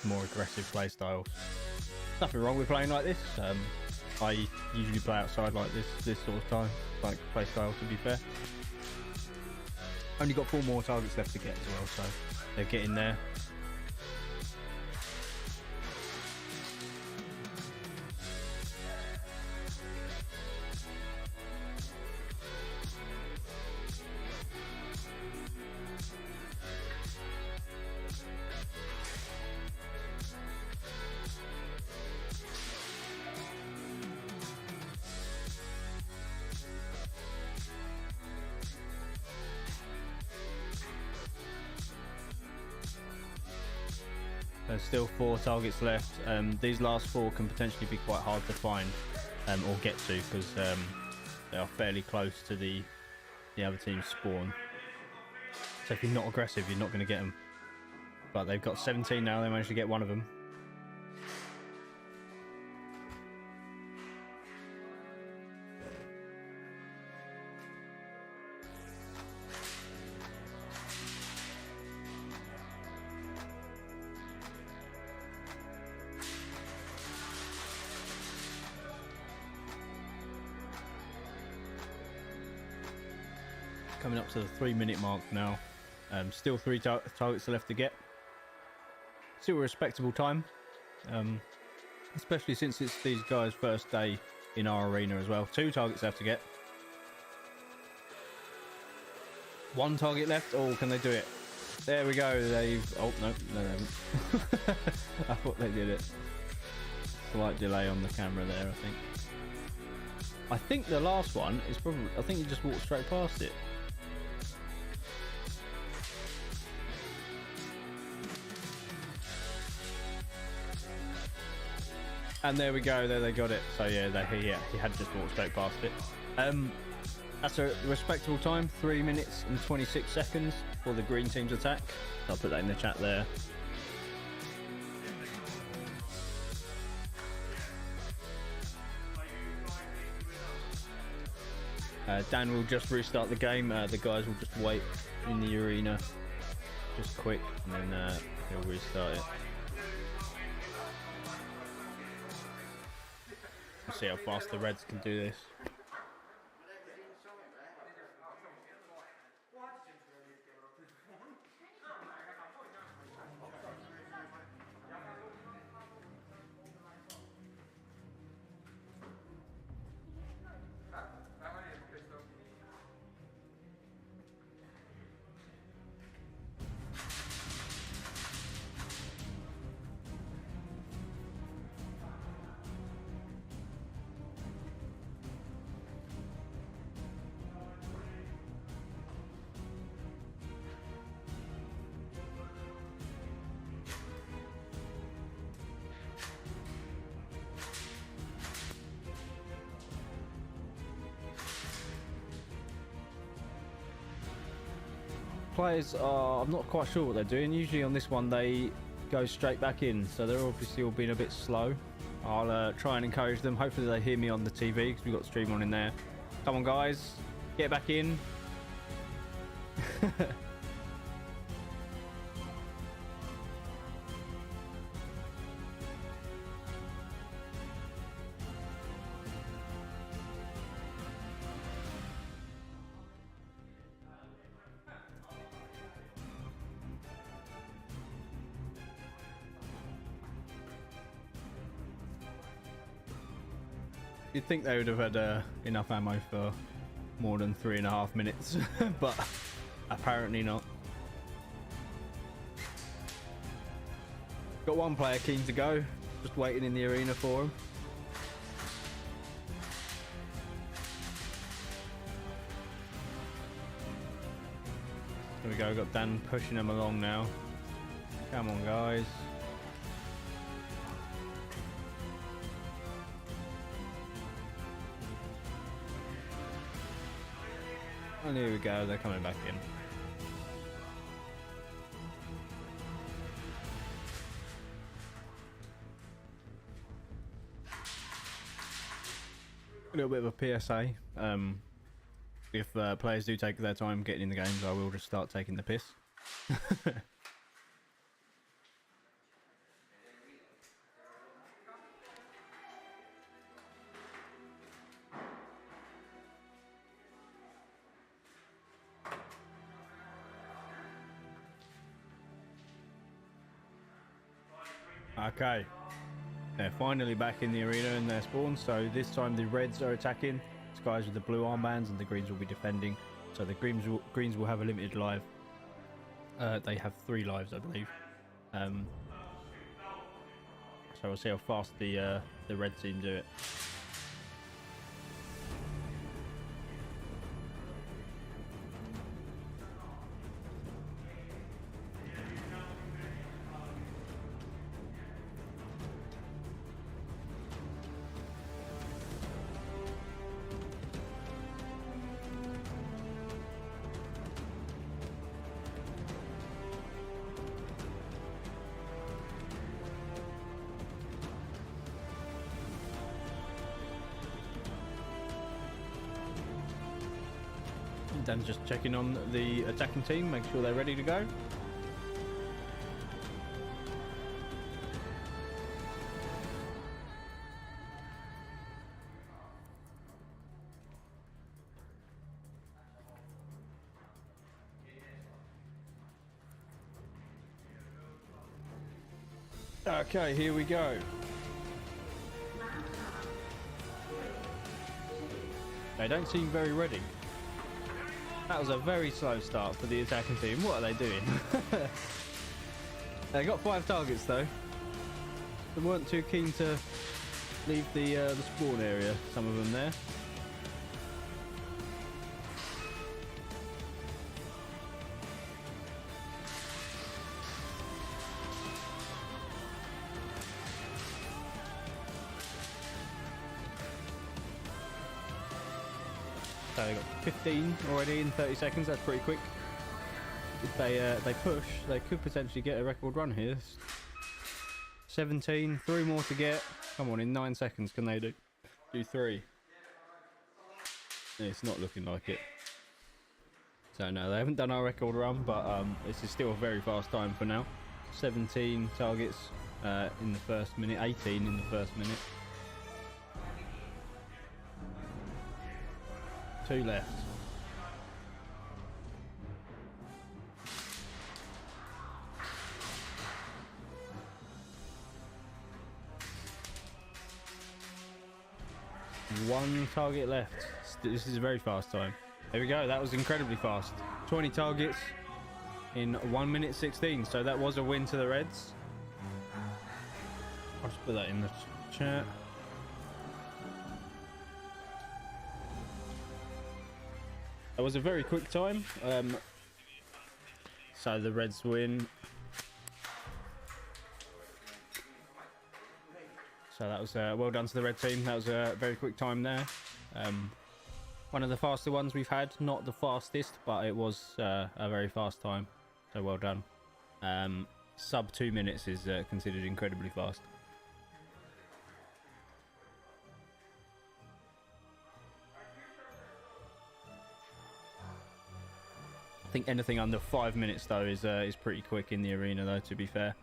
More aggressive play styles. Nothing wrong with playing like this. I usually play outside like this sort of time, like play style, to be fair. Only got 4 more targets left to get as well, so they're getting there. There's still 4 targets left. These last 4 can potentially be quite hard to find or get to, because they are fairly close to the other team's spawn. So if you're not aggressive, you're not going to get them. But they've got 17 now. They managed to get one of them. Coming up to the 3-minute mark now. Still 3 targets left to get. Still a respectable time. Especially since it's these guys' first day in our arena as well. 2 targets left to get. 1 target left. Oh, can they do it? There we go. Oh, no, they haven't. I thought they did it. Slight delay on the camera there, I think. I think the last one is probably... I think you just walked straight past it. And there we go, there they got it. So yeah, he had just walked straight past it. That's a respectable time, 3 minutes and 26 seconds for the green team's attack. I'll put that in the chat there. Dan will just restart the game. The guys will just wait in the arena, just quick, and then he'll restart it. We'll see how fast the Reds can do this. Players are, I'm not quite sure what they're doing. Usually on this one they go straight back in, so they're obviously all being a bit slow. I'll try and encourage them. Hopefully they hear me on the TV because we've got stream on in there. Come on guys, get back in. You'd think they would have had enough ammo for more than 3.5 minutes, but apparently not. Got one player keen to go, just waiting in the arena for him. There we go, got Dan pushing him along now. Come on guys. And here we go, they're coming back in. A little bit of a PSA. If players do take their time getting in the games, I will just start taking the piss. Okay, they're finally back in the arena in their spawn, so this time the Reds are attacking. It's guys with the blue armbands and the Greens will be defending. So the Greens will have a limited life. They have 3 lives, I believe. So we'll see how fast the Red team do it. Dan's just checking on the attacking team, make sure they're ready to go. Okay, here we go. They don't seem very ready. That was a very slow start for the attacking team. What are they doing? They got 5 targets though. They weren't too keen to leave the spawn area, some of them there. So they got 15 already in 30 seconds. That's pretty quick. If they push, they could potentially get a record run here. 17, 3 more to get. Come on, in 9 seconds, can they do 3? It's not looking like it. So no, they haven't done our record run, but this is still a very fast time for now. 17 targets in the first minute, 18 in the first minute. 2 left. One target left. This is a very fast time. There we go. That was incredibly fast. 20 targets in 1 minute 16. So that was a win to the Reds. I'll just put that in the chat. That was a very quick time. So the Reds win. So that was well done to the red team. That was a very quick time there. One of the faster ones we've had. Not the fastest, but it was a very fast time. So well done. Sub 2 minutes is considered incredibly fast. I think anything under 5 minutes though is pretty quick in the arena though, to be fair.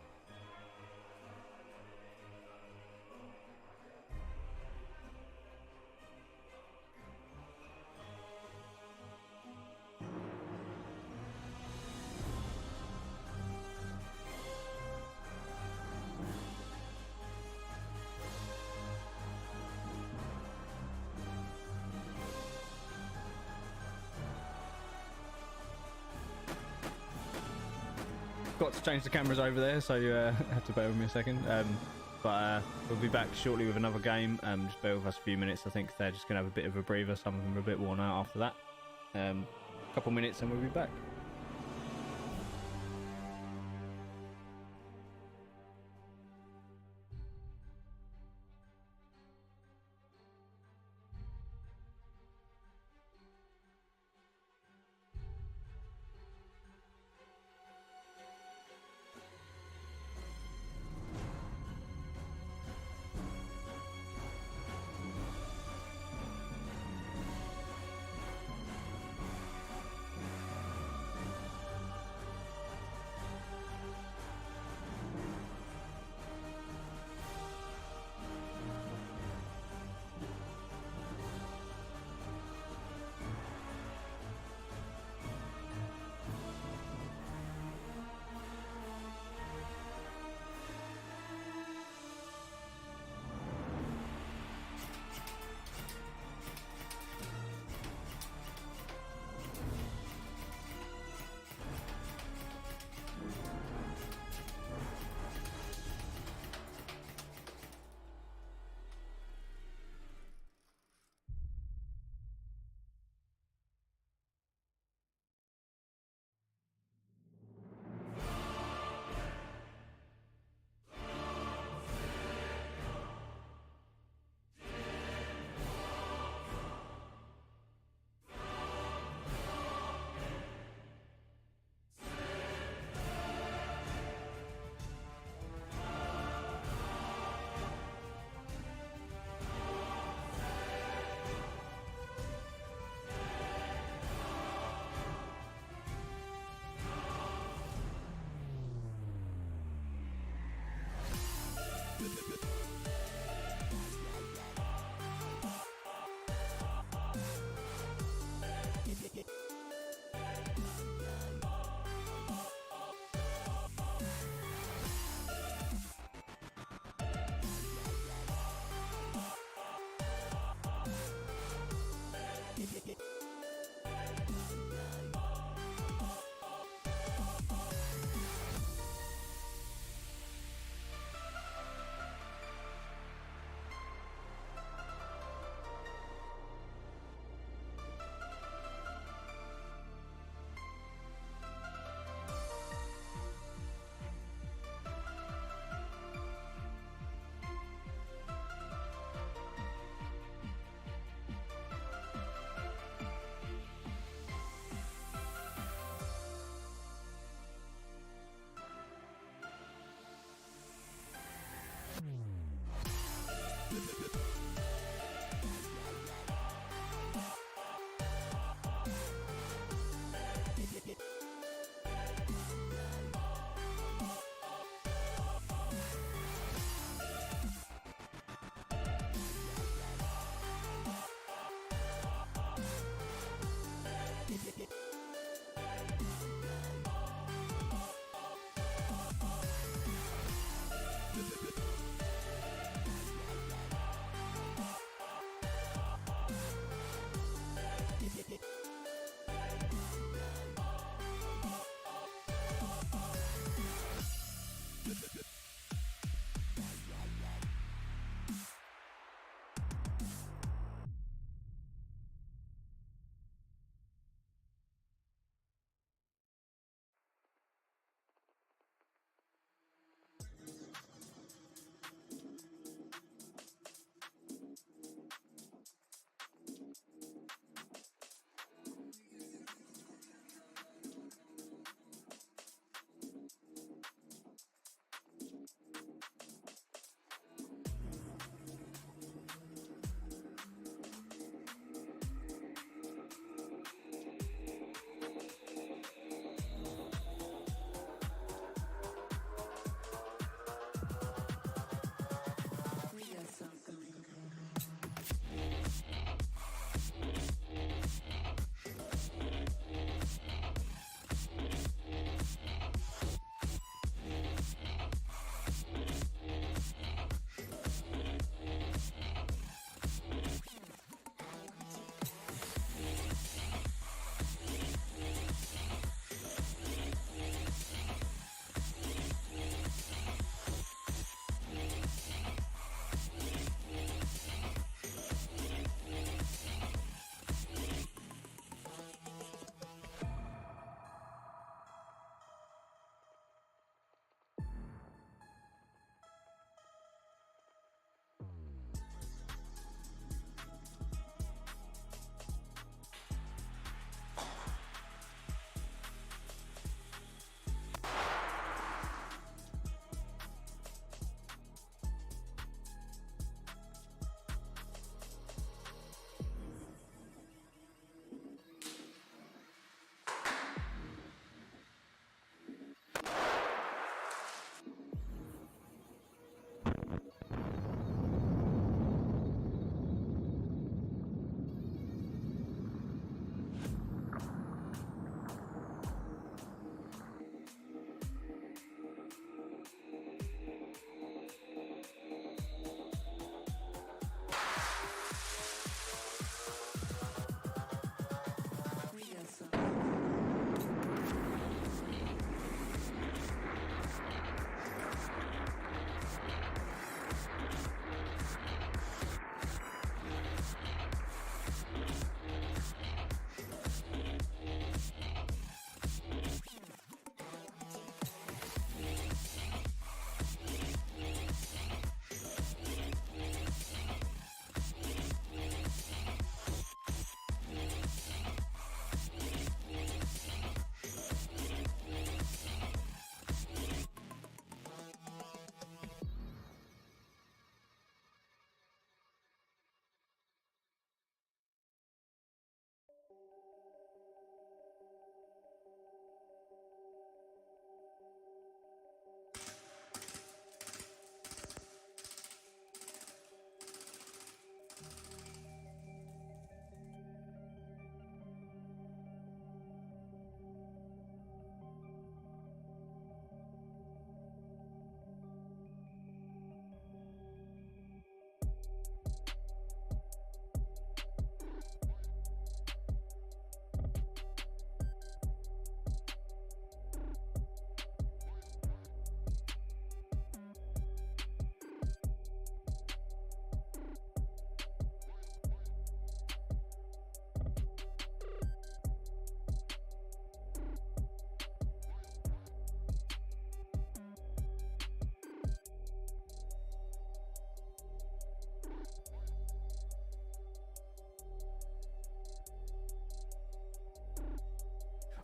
Got to change the cameras over there, so you have to bear with me a second. But we'll be back shortly with another game. Just bear with us a few minutes. I think they're just going to have a bit of a breather. Some of them are a bit worn out after that. A couple minutes and we'll be back.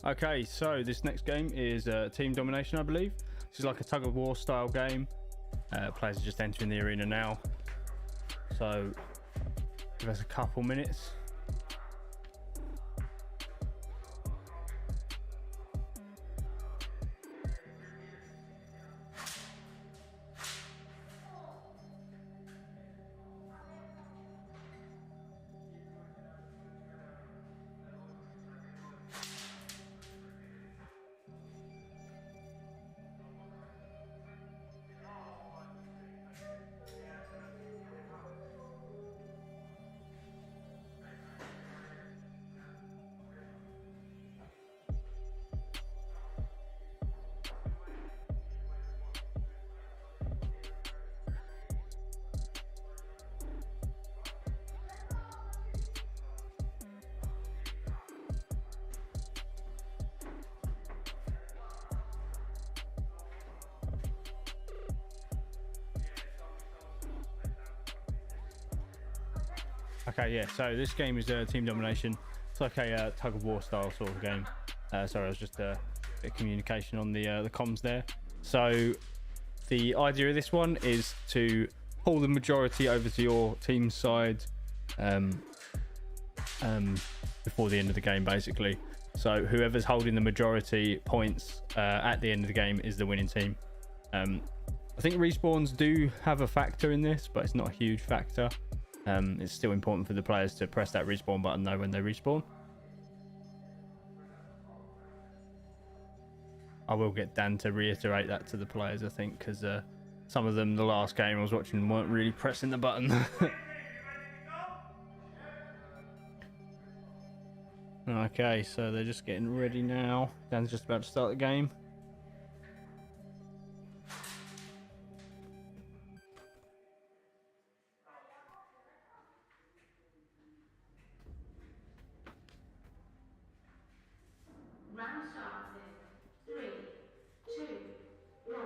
Okay, so this next game is team domination, I believe. This is like a tug of war style game. Players are just entering the arena now, so give us a couple minutes. Okay, yeah, so this game is team domination. It's like a tug of war style sort of game. Sorry, I was just a bit of communication on the comms there. So the idea of this one is to pull the majority over to your team's side before the end of the game, basically. So whoever's holding the majority points at the end of the game is the winning team. I think respawns do have a factor in this, but it's not a huge factor. It's still important for the players to press that respawn button though when they respawn. I will get Dan to reiterate that to the players, I think, because some of them the last game I was watching weren't really pressing the button. Okay, so they're just getting ready now. Dan's just about to start the game. Round started. 3, 2, 1.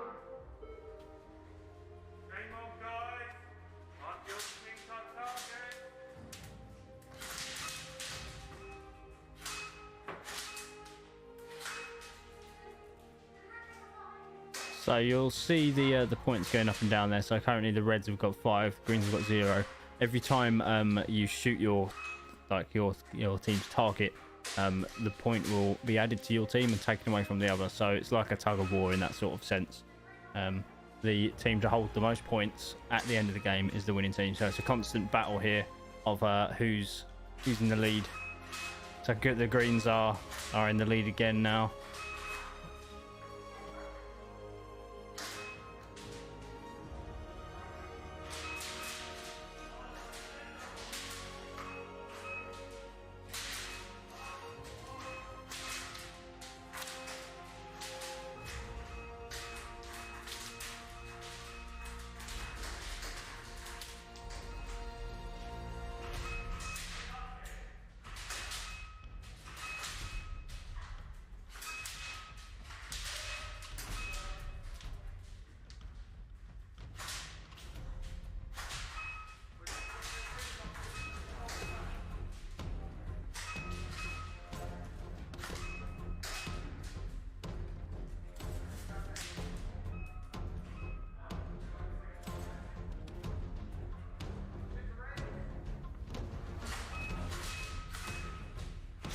Game on, guys. On your things on target. So you'll see the points going up and down there. So currently the reds have got 5, greens have got 0. Every time you shoot your team's target, the point will be added to your team and taken away from the other. So it's like a tug of war in that sort of sense. The team to hold the most points at the end of the game is the winning team. So it's a constant battle here of who's in the lead. So good, the greens are in the lead again now.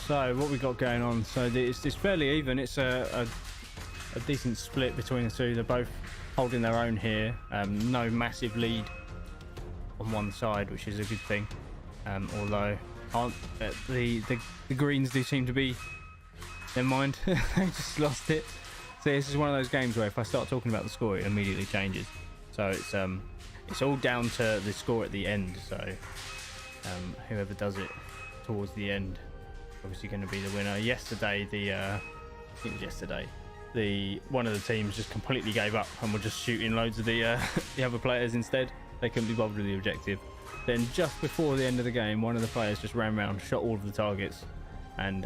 So what we got going on, so it's fairly even. It's a decent split between the two. They're both holding their own here. No massive lead on one side, which is a good thing. Although the greens do seem to be, never mind, I just lost it. So this is one of those games where if I start talking about the score, it immediately changes. So it's all down to the score at the end. So whoever does it towards the end, obviously going to be the winner. Yesterday, I think it was yesterday, one of the teams just completely gave up and were just shooting loads of the other players instead. They couldn't be bothered with the objective. Then just before the end of the game, one of the players just ran around, shot all of the targets, and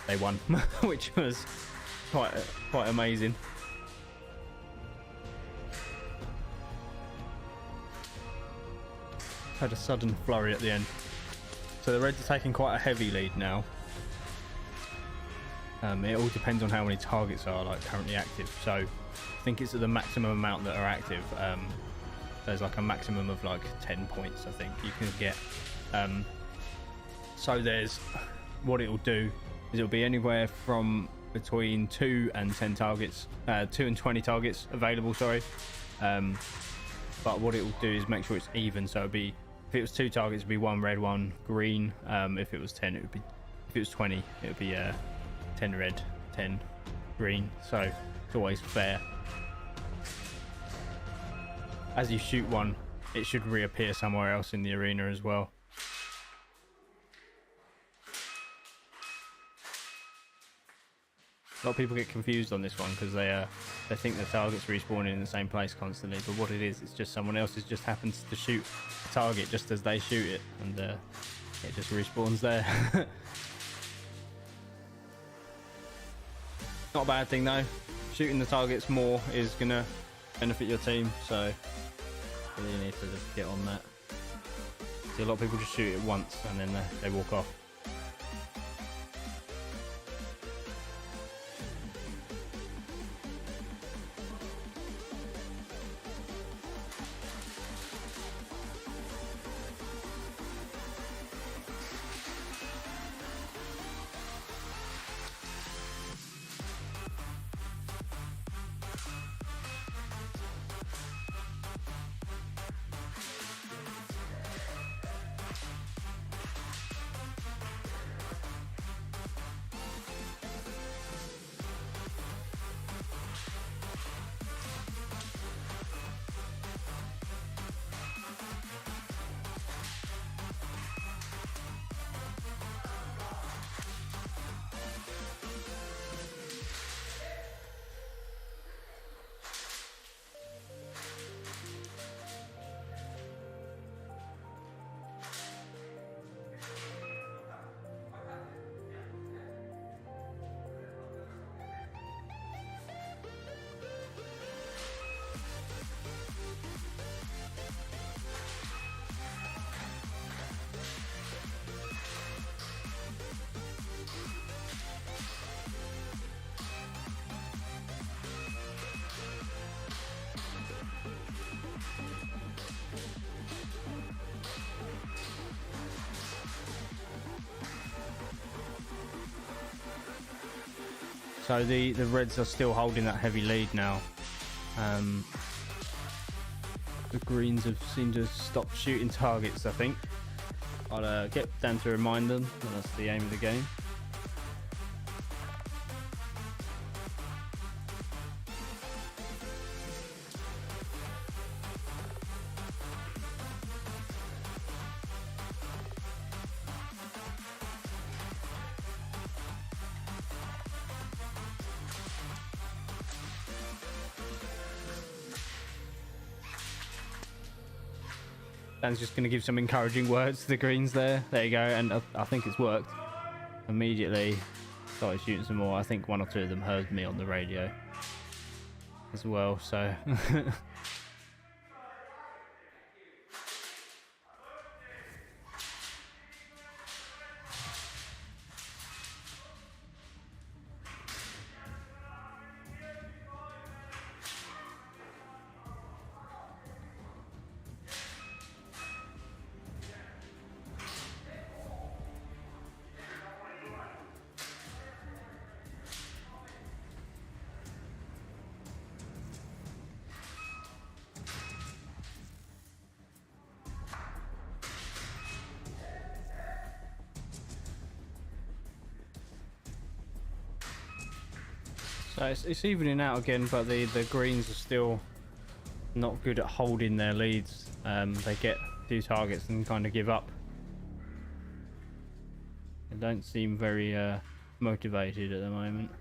they won, which was quite amazing. Had a sudden flurry at the end. So the Reds are taking quite a heavy lead now. It all depends on how many targets are like currently active. So I think it's at the maximum amount that are active. There's like a maximum of like 10 points I think you can get. So there's what it will do is it'll be anywhere from between 2 and 10 targets, 2 and 20 targets available, sorry. But what it will do is make sure it's even. So it'll be, if it was 2 targets, it'd be 1 red, 1 green. If it was 10, it would be, if it was 20, it would be 10 red, 10 green. So it's always fair. As you shoot one, it should reappear somewhere else in the arena as well. A lot of people get confused on this one because they think the target's respawning in the same place constantly, but what it is, it's just someone else just happens to shoot a target just as they shoot it, and it just respawns there. Not a bad thing though. Shooting the targets more is gonna benefit your team, so you really need to just get on that. See, a lot of people just shoot it once and then they walk off. So the Reds are still holding that heavy lead now. The Greens have seemed to have stopped shooting targets, I think. I'll get Dan to remind them, and that's the aim of the game. Dan's just going to give some encouraging words to the Greens there. There you go, and I think it's worked. Immediately started shooting some more. I think 1 or 2 of them heard me on the radio as well, so... So it's evening out again, but the Greens are still not good at holding their leads. They get 2 targets and kind of give up. They don't seem very motivated at the moment.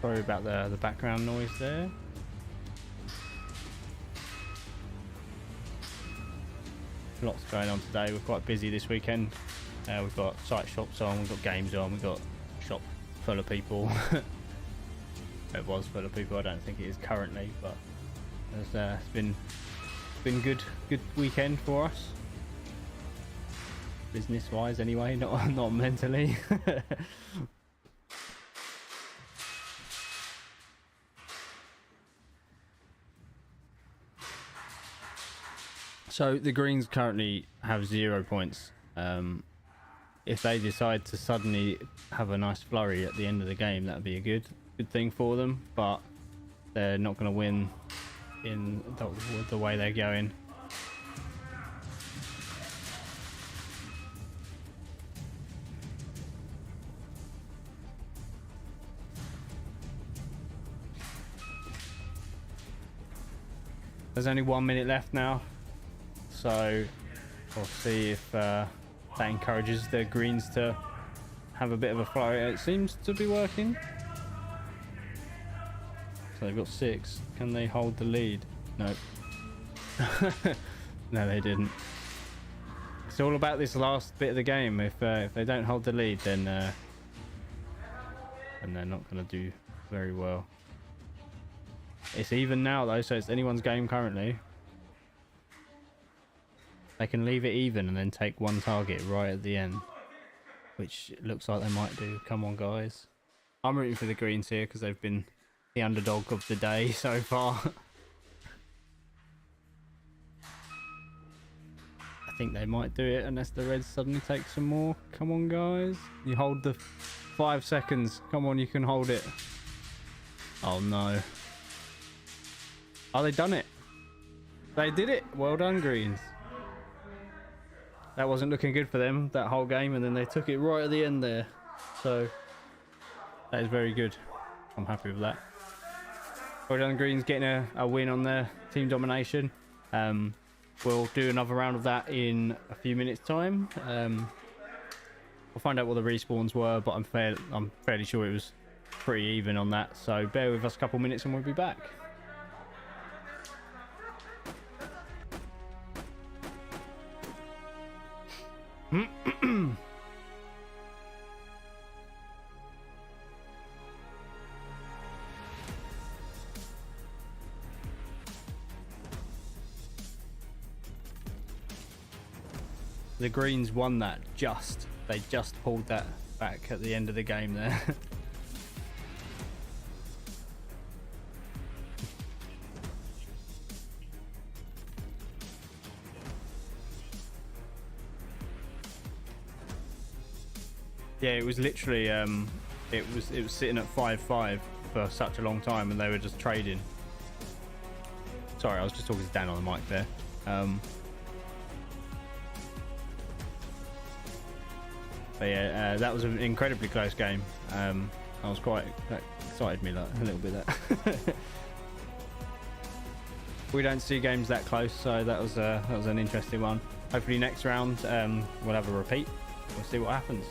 Sorry about the background noise there. Lots going on today. We're quite busy this weekend. We've got site shops on, we've got games on, we've got shop full of people. It was full of people. I don't think it is currently, but it's been good weekend for us, business wise anyway, not mentally. So the Greens currently have 0 points. If they decide to suddenly have a nice flurry at the end of the game, that'd be a good thing for them, but they're not going to win in the way they're going. There's only 1 minute left now, so we'll see if that encourages the Greens to have a bit of a flurry. It seems to be working. So they've got 6. Can they hold the lead? No. No, they didn't. It's all about this last bit of the game. If they don't hold the lead, then and they're not going to do very well. It's even now though, so it's anyone's game currently. They can leave it even and then take one target right at the end, which it looks like they might do. Come on, guys. I'm rooting for the Greens here because they've been the underdog of the day so far. I think they might do it unless the Reds suddenly take some more. Come on, guys. You hold the 5 seconds. Come on, you can hold it. Oh, no. Oh, they done it. They did it. Well done, Greens. That wasn't looking good for them that whole game, and then they took it right at the end there. So that is very good. I'm happy with that. Well done, Greens, getting a win on their team domination. We'll do another round of that in a few minutes' time. We'll find out what the respawns were, but I'm fairly sure it was pretty even on that. So bear with us a couple minutes and we'll be back. The Greens won that they just pulled that back at the end of the game there. Yeah, it was literally it was sitting at 5-5 for such a long time, and they were just trading. Sorry, I was just talking to Dan on the mic there. But yeah, that was an incredibly close game. I was that excited me a little bit. That we don't see games that close, so that was an interesting one. Hopefully next round we'll have a repeat. We'll see what happens.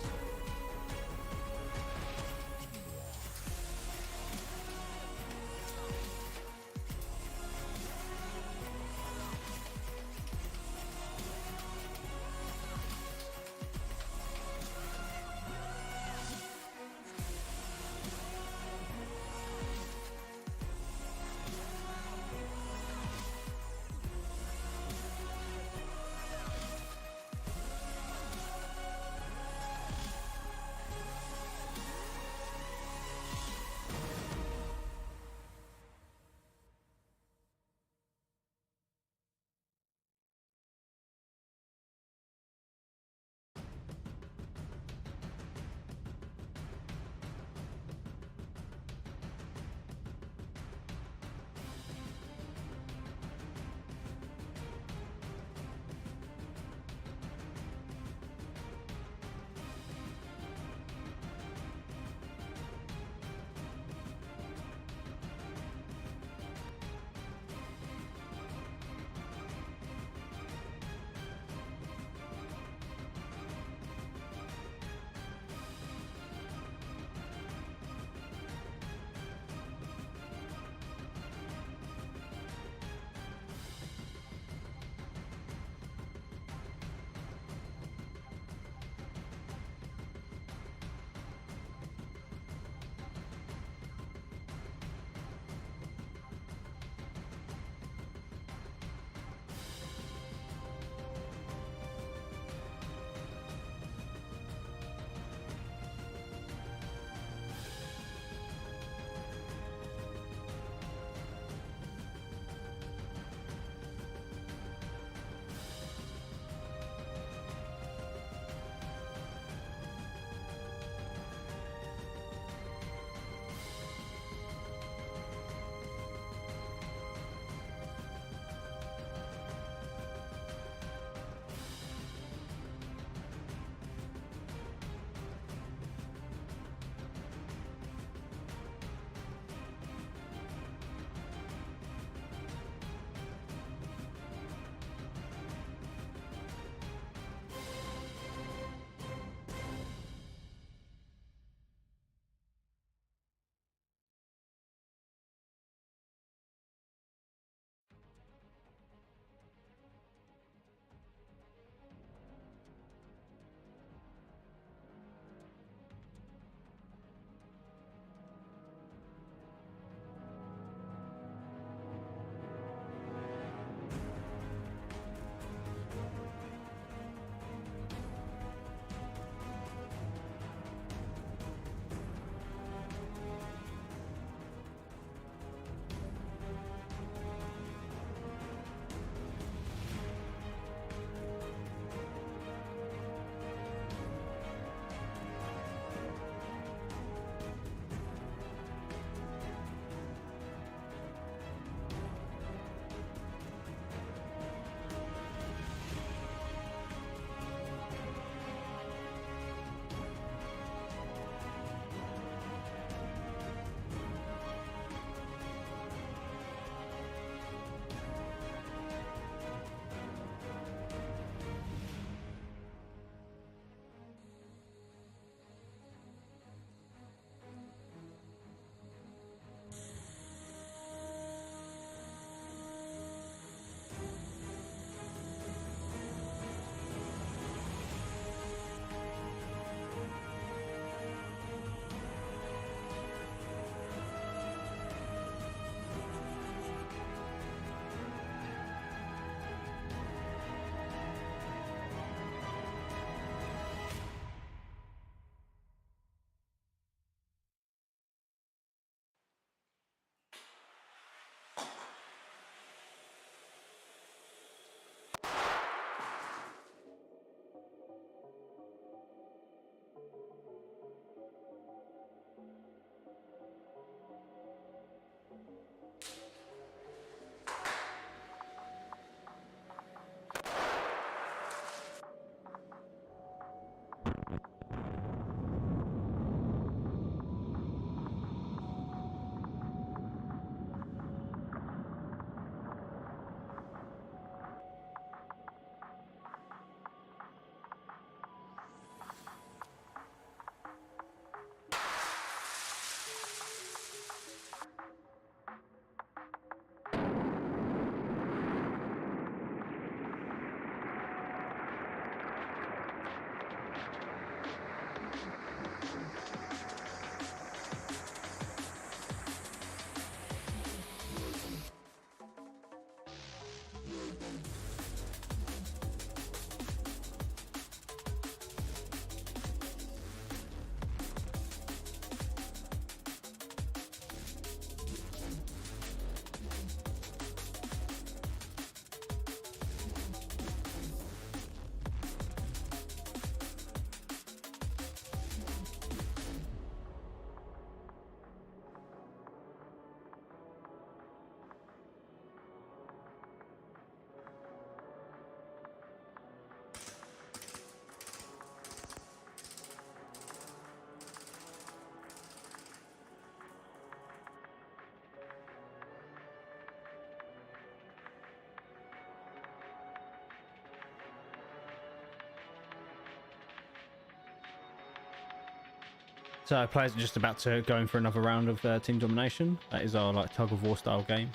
So players are just about to go in for another round of team domination. That is our like tug of war style game.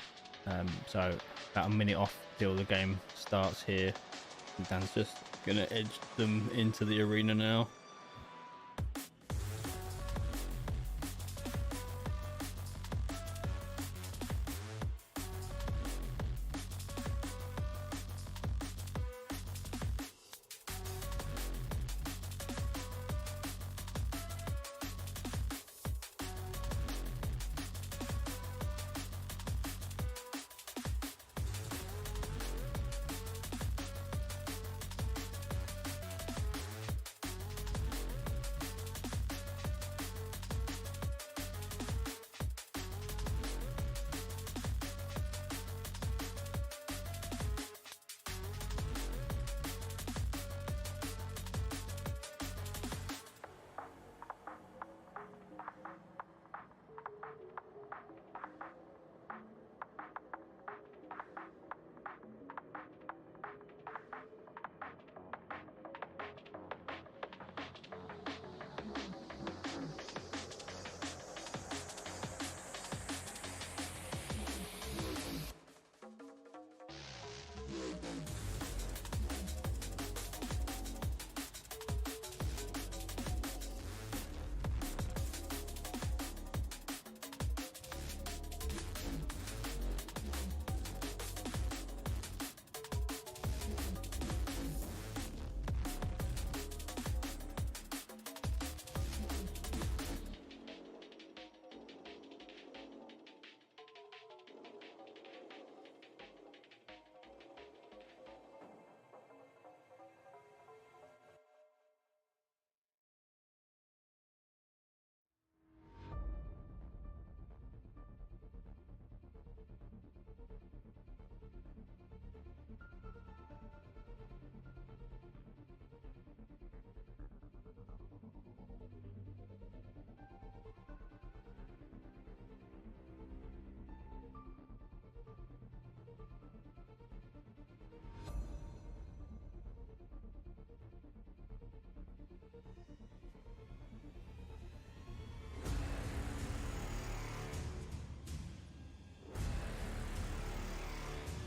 So about a minute off till the game starts here. And Dan's just gonna edge them into the arena now.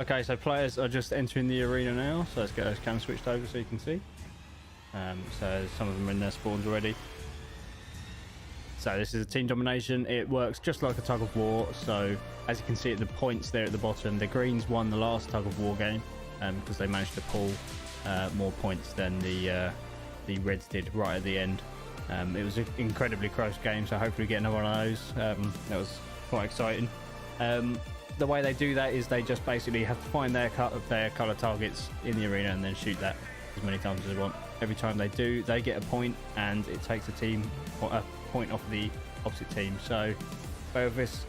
Okay, so players are just entering the arena now. So let's get those cams switched over so you can see. So some of them are in their spawns already. So this is a team domination. It works just like a tug of war. So as you can see at the points there at the bottom, the Greens won the last tug of war game because they managed to pull more points than the Reds did right at the end. It was an incredibly close game, so hopefully we get another one of those. That was quite exciting. The way they do that is they just basically have to find their colour targets in the arena and then shoot that as many times as they want. Every time they do, they get a point, and it takes a point off the opposite team. So both of us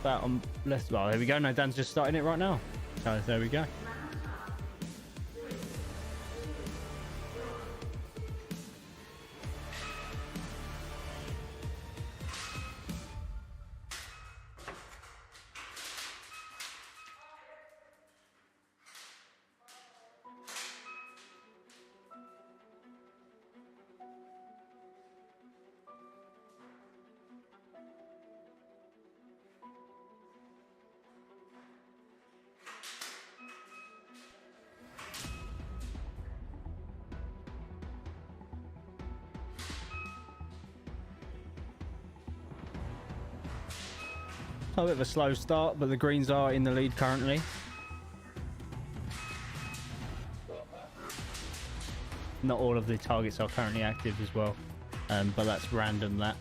about on left. Well, there we go. No, Dan's just starting it right now. So there we go. A bit of a slow start, but the Greens are in the lead currently. Not all of the targets are currently active as well, but that's random, that.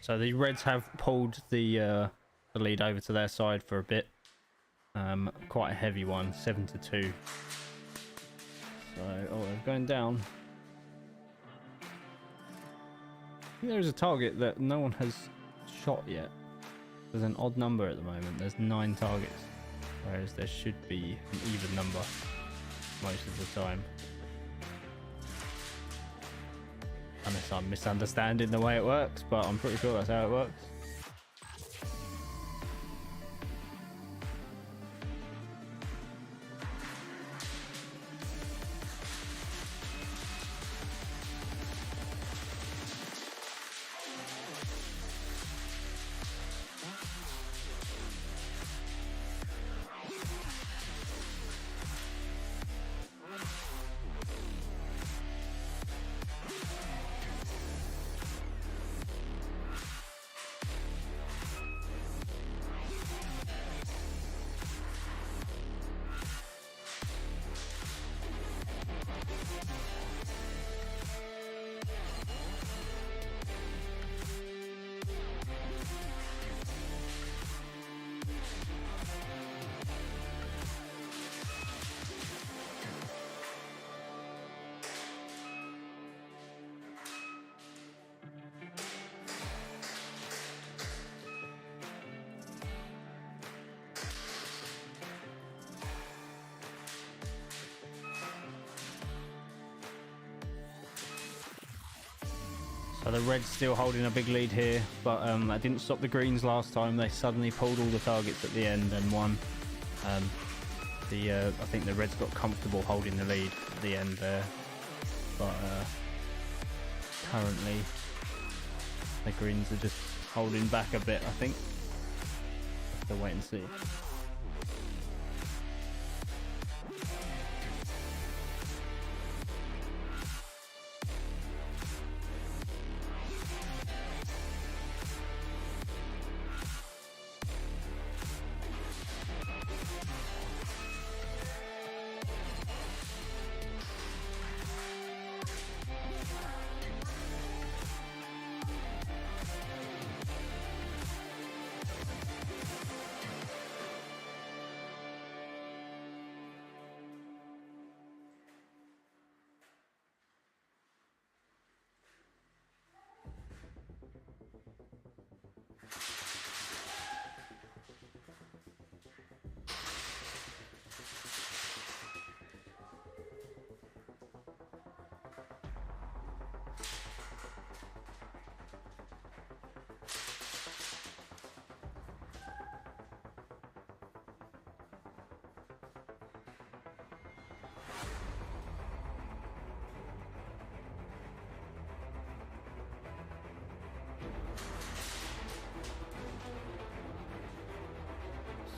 So the Reds have pulled the lead over to their side for a bit. Quite a heavy one, 7-2. So, oh, they're going down. I think there is a target that no one has shot yet. There's an odd number at the moment. There's 9 targets, whereas there should be an even number most of the time. Unless I'm misunderstanding the way it works, but I'm pretty sure that's how it works. So the Reds still holding a big lead here, but that didn't stop the Greens last time. They suddenly pulled all the targets at the end and won. I think the Reds got comfortable holding the lead at the end there, but currently the Greens are just holding back a bit. I think. Have to wait and see.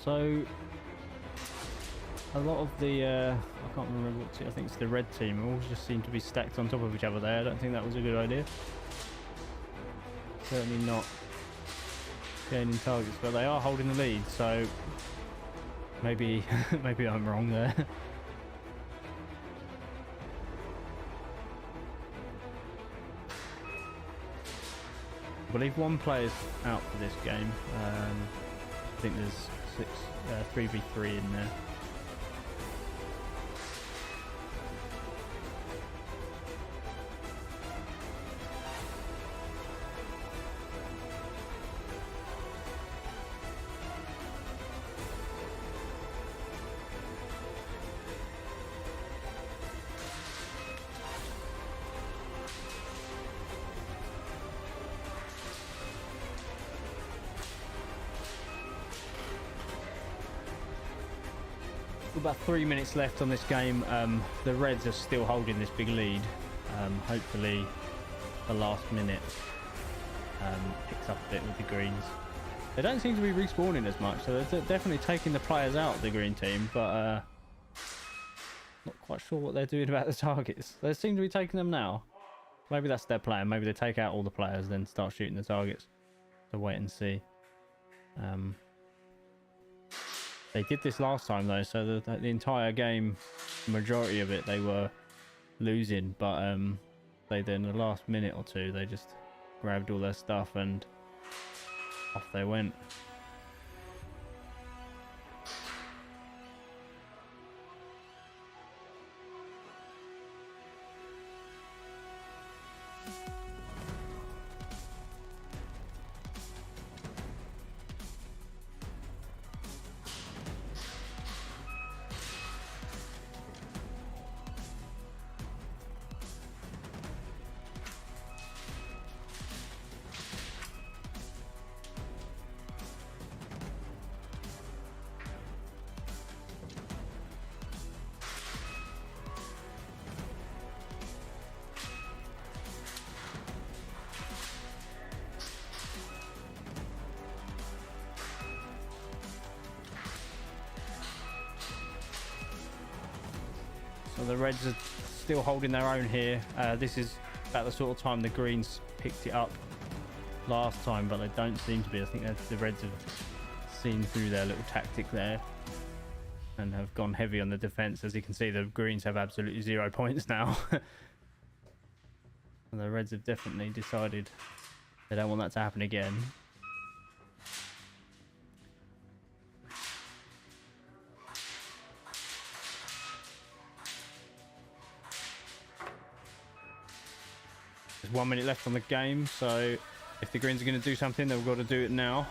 So a lot of the I can't remember what team, I think it's the red team, all just seem to be stacked on top of each other there. I don't think that was a good idea. Certainly not gaining targets, but they are holding the lead, so maybe maybe I'm wrong there. I believe one player's out for this game. I think there's 3v3 in there. About 3 minutes left on this game. The Reds are still holding this big lead. Hopefully the last minute picks up a bit with the Greens. They don't seem to be respawning as much, so they're definitely taking the players out, the Green team, but not quite sure what they're doing about the targets. They seem to be taking them now. Maybe that's their plan. Maybe they take out all the players, then start shooting the targets. So wait and see. They did this last time though, so the entire game, majority of it, they were losing, but they then the last minute or two they just grabbed all their stuff and Off they went. So the Reds are still holding their own here. This is about the sort of time the Greens picked it up last time, but they don't seem to be. I think that the Reds have seen through their little tactic there and have gone heavy on the defense. As you can see, the Greens have absolutely 0 points now. And the Reds have definitely decided they don't want that to happen again. There's 1 minute left on the game, so if the Greens are going to do something, they've got to do it now.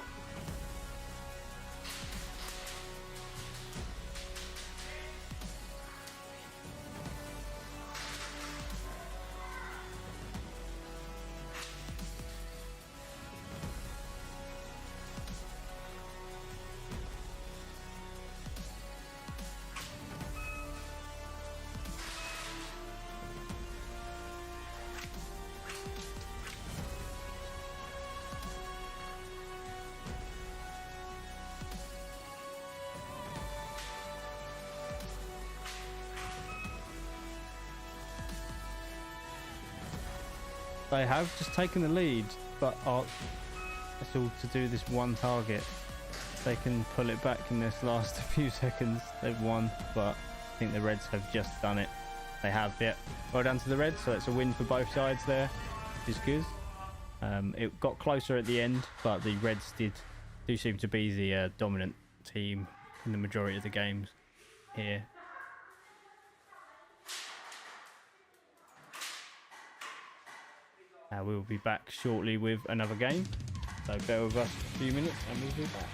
They have just taken the lead, but it's all to do this one target. If they can pull it back in this last few seconds, they've won, but I think the Reds have just done it. They have, yeah. Well done to the Reds, so it's a win for both sides there, which is good. It got closer at the end, but the Reds do seem to be the dominant team in the majority of the games here. We will be back shortly with another game, so bear with us a few minutes and we'll be back.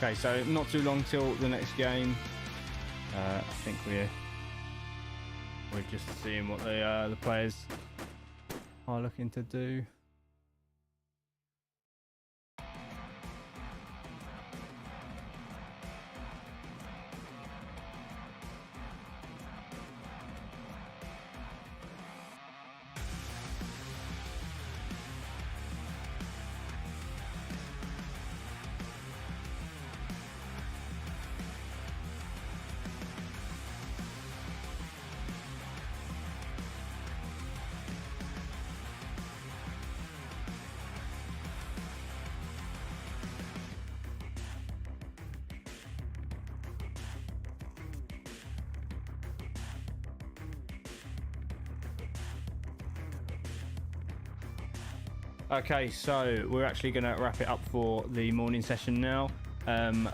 Okay, so not too long till the next game. I think we're just seeing what the players are looking to do. Okay, so we're actually going to wrap it up for the morning session now.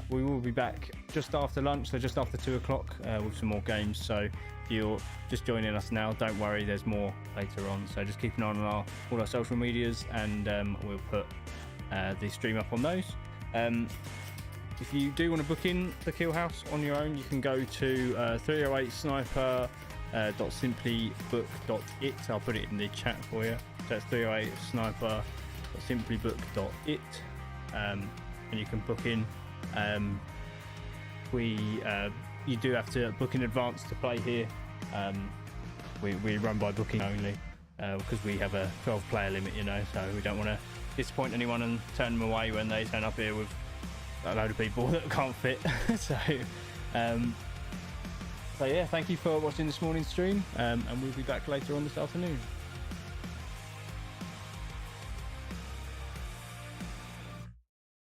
We will be back just after lunch, so just after 2 o'clock with some more games. So if you're just joining us now, don't worry, there's more later on. So just keep an eye on all our social medias, and we'll put the stream up on those. If you do want to book in the Kill House on your own, you can go to 308sniper.simplybook.it. I'll put it in the chat for you. So it's 308sniper.simplybook.it, and you can book in. You do have to book in advance to play here. We run by booking only because we have a 12-player limit, you know, so we don't want to disappoint anyone and turn them away when they turn up here with a load of people that can't fit. So yeah, thank you for watching this morning's stream, and we'll be back later on this afternoon.